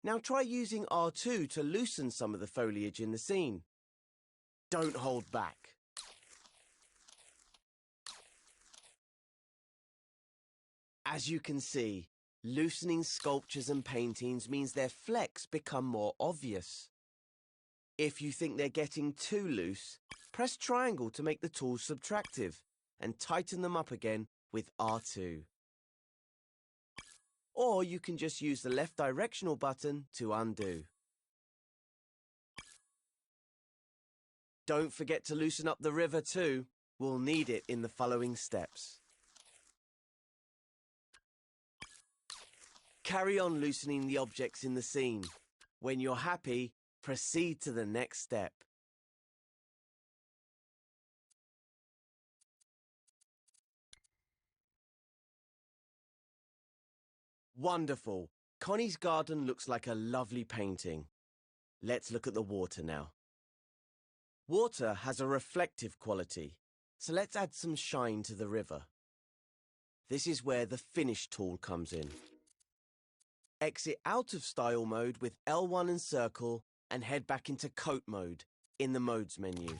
Now try using R2 to loosen some of the foliage in the scene. Don't hold back. As you can see, loosening sculptures and paintings means their flecks become more obvious. If you think they're getting too loose, press triangle to make the tool subtractive and tighten them up again with R2. Or you can just use the left directional button to undo. Don't forget to loosen up the river too. We'll need it in the following steps. Carry on loosening the objects in the scene. When you're happy, proceed to the next step. Wonderful! Connie's garden looks like a lovely painting. Let's look at the water now. Water has a reflective quality, so let's add some shine to the river. This is where the Finish tool comes in. Exit out of Style mode with L1 and circle and head back into Coat mode in the Modes menu.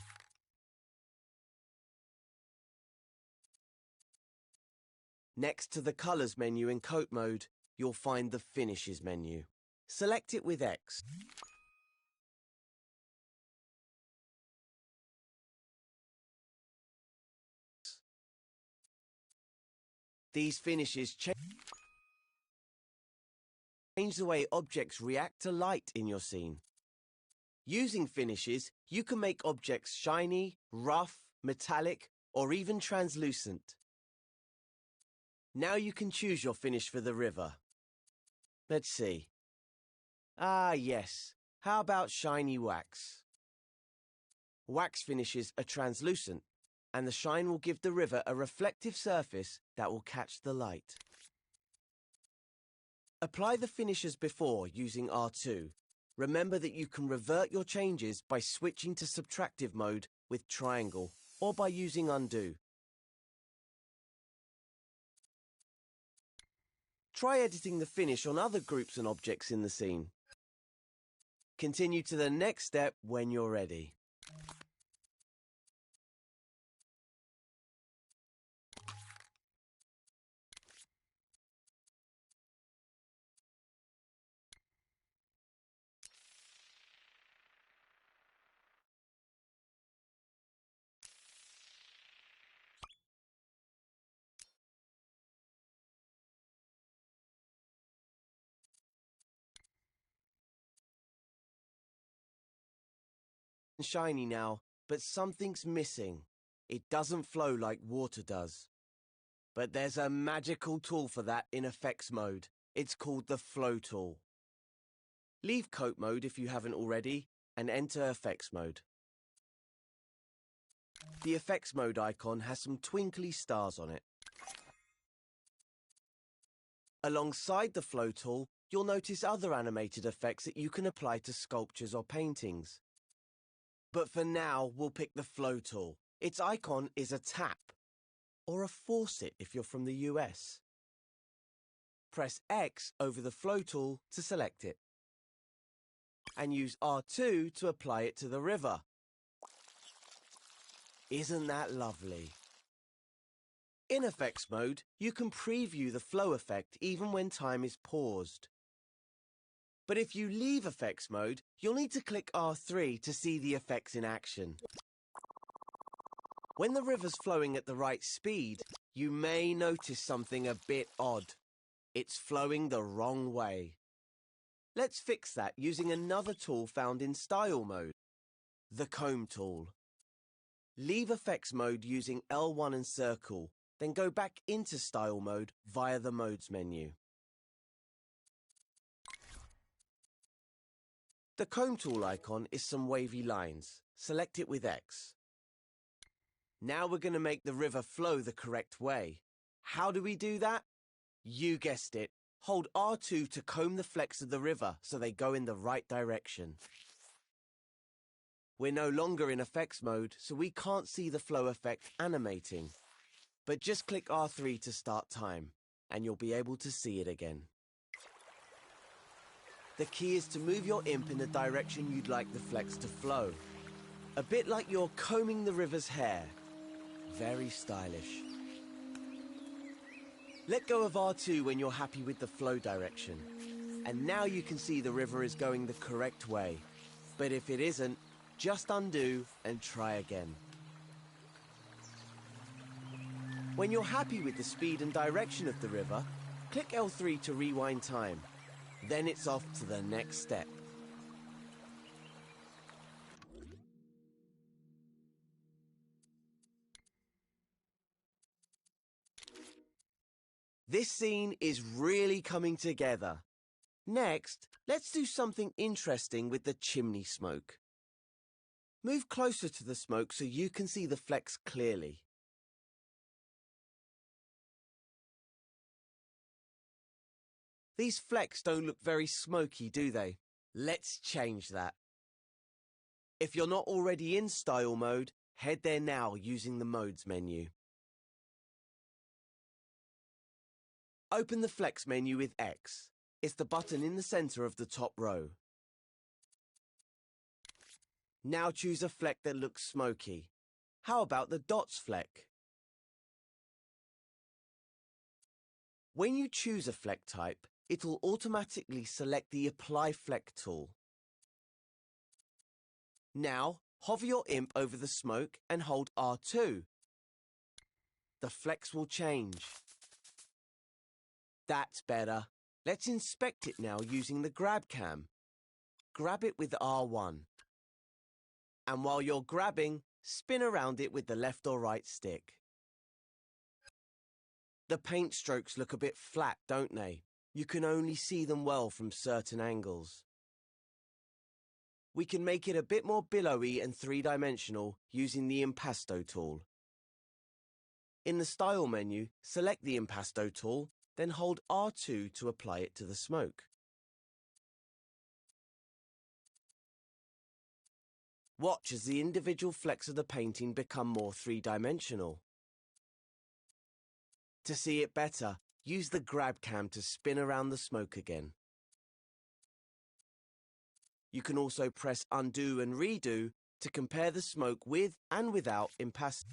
Next to the Colours menu in Coat mode, you'll find the Finishes menu. Select it with X. These finishes change the way objects react to light in your scene. Using finishes, you can make objects shiny, rough, metallic, or even translucent. Now you can choose your finish for the river. Let's see. Ah, yes. How about shiny wax? Wax finishes are translucent, and the shine will give the river a reflective surface that will catch the light. Apply the finishes before using R2. Remember that you can revert your changes by switching to subtractive mode with triangle or by using undo. Try editing the finish on other groups and objects in the scene. Continue to the next step when you're ready. Shiny now, but something's missing. It doesn't flow like water does. But there's a magical tool for that in effects mode. It's called the Flow tool. Leave Coat mode if you haven't already, and enter effects mode. The effects mode icon has some twinkly stars on it. Alongside the Flow tool, you'll notice other animated effects that you can apply to sculptures or paintings. But for now, we'll pick the Flow tool. Its icon is a tap, or a faucet if you're from the US. Press X over the Flow tool to select it. and use R2 to apply it to the river. Isn't that lovely? In effects mode, you can preview the flow effect even when time is paused. But if you leave effects mode, you'll need to click R3 to see the effects in action. When the river's flowing at the right speed, you may notice something a bit odd. It's flowing the wrong way. Let's fix that using another tool found in Style mode, the Comb tool. Leave effects mode using L1 and circle, then go back into Style mode via the Modes menu. The Comb tool icon is some wavy lines. Select it with X. Now we're going to make the river flow the correct way. How do we do that? You guessed it. Hold R2 to comb the flecks of the river so they go in the right direction. We're no longer in effects mode, so we can't see the flow effect animating. But just click R3 to start time, and you'll be able to see it again. The key is to move your imp in the direction you'd like the flecks to flow. A bit like you're combing the river's hair. Very stylish. Let go of R2 when you're happy with the flow direction. And now you can see the river is going the correct way. But if it isn't, just undo and try again. When you're happy with the speed and direction of the river, click L3 to rewind time. Then it's off to the next step. This scene is really coming together. Next, let's do something interesting with the chimney smoke. Move closer to the smoke so you can see the flecks clearly. These flecks don't look very smoky, do they? Let's change that. If you're not already in Style mode, head there now using the Modes menu. Open the Flex menu with X. It's the button in the center of the top row. Now choose a fleck that looks smoky. How about the dots fleck? When you choose a fleck type, it'll automatically select the Apply Fleck tool. Now, hover your imp over the smoke and hold R2. The flecks will change. That's better. Let's inspect it now using the grab cam. Grab it with R1. And while you're grabbing, spin around it with the left or right stick. The paint strokes look a bit flat, don't they? You can only see them well from certain angles. We can make it a bit more billowy and three-dimensional using the Impasto tool. In the Style menu, select the Impasto tool, then hold R2 to apply it to the smoke. Watch as the individual flecks of the painting become more three-dimensional. To see it better, use the grab cam to spin around the smoke again. You can also press undo and redo to compare the smoke with and without Impasto.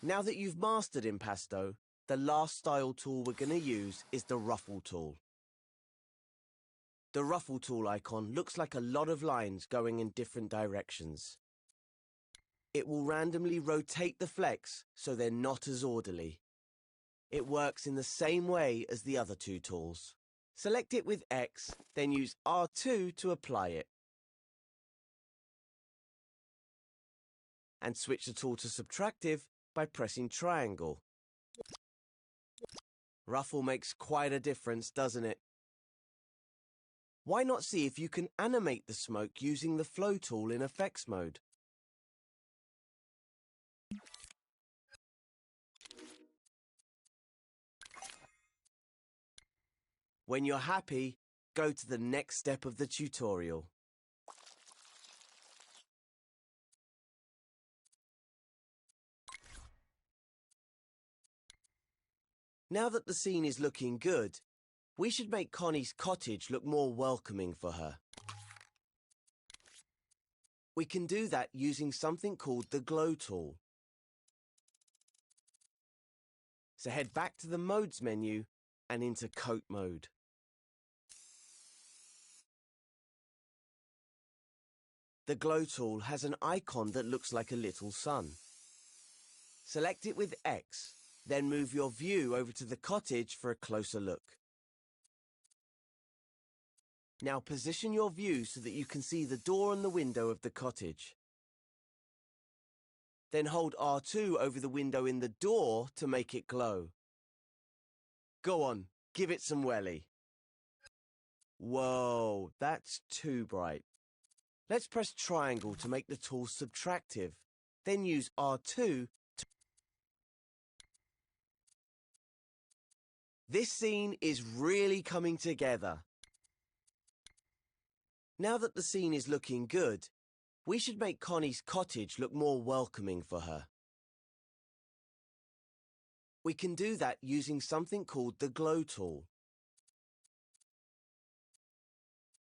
Now that you've mastered Impasto, the last Style tool we're going to use is the Ruffle tool. The Ruffle tool icon looks like a lot of lines going in different directions. It will randomly rotate the flecks so they're not as orderly. It works in the same way as the other two tools. Select it with X, then use R2 to apply it. And switch the tool to subtractive by pressing triangle. Ruffle makes quite a difference, doesn't it? Why not see if you can animate the smoke using the Flow tool in effects mode? When you're happy, go to the next step of the tutorial. Now that the scene is looking good, we should make Connie's cottage look more welcoming for her. We can do that using something called the glow tool. So head back to the Modes menu and into Coat mode. The glow tool has an icon that looks like a little sun. Select it with X, then move your view over to the cottage for a closer look. Now position your view so that you can see the door and the window of the cottage. Then hold R2 over the window in the door to make it glow. Go on, give it some welly. Whoa, that's too bright. Let's press triangle to make the tool subtractive, then use R2 to... This scene is really coming together. Now that the scene is looking good, we should make Connie's cottage look more welcoming for her. We can do that using something called the glow tool.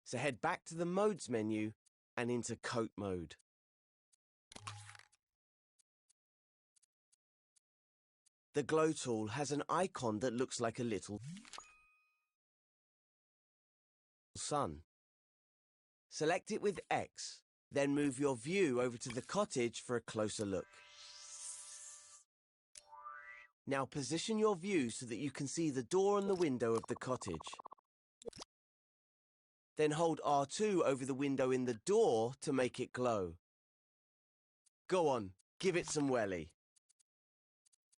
So head back to the Modes menu and into Coat mode. The glow tool has an icon that looks like a little sun. Select it with X, then move your view over to the cottage for a closer look. Now position your view so that you can see the door and the window of the cottage. Then hold R2 over the window in the door to make it glow. Go on, give it some welly.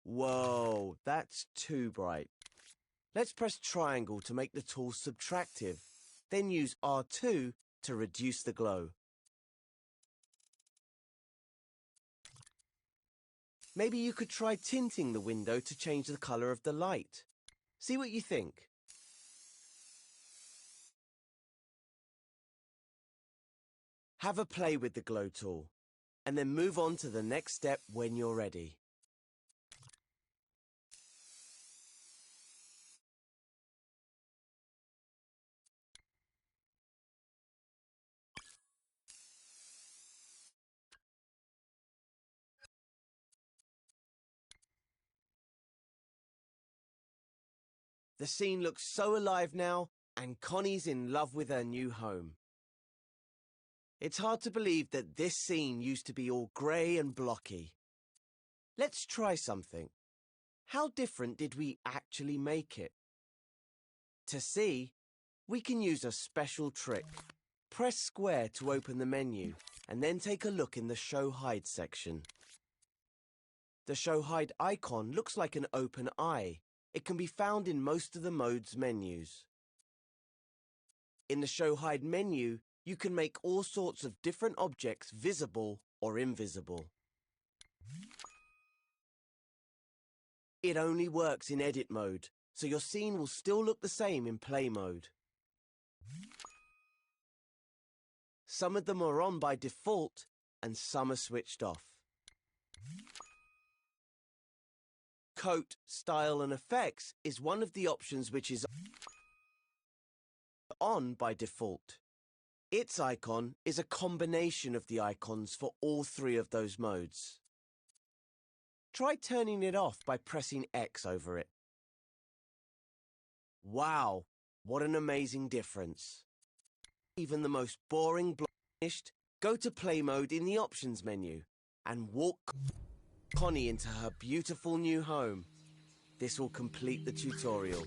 Whoa, that's too bright. Let's press triangle to make the tool subtractive, then use R2 to reduce the glow. Maybe you could try tinting the window to change the color of the light. See what you think. Have a play with the glow tool, and then move on to the next step when you're ready. The scene looks so alive now, and Connie's in love with her new home. It's hard to believe that this scene used to be all grey and blocky. Let's try something. How different did we actually make it? To see, we can use a special trick. Press square to open the menu, and then take a look in the Show Hide section. The Show Hide icon looks like an open eye. It can be found in most of the Modes menus. In the Show Hide menu, you can make all sorts of different objects visible or invisible. It only works in edit mode, so your scene will still look the same in play mode. Some of them are on by default, and some are switched off. Coat, Style and Effects is one of the options which is on by default. Its icon is a combination of the icons for all three of those modes. Try turning it off by pressing X over it. Wow, what an amazing difference. Even the most boring block finished, go to play mode in the options menu and walk Connie into her beautiful new home. This will complete the tutorial.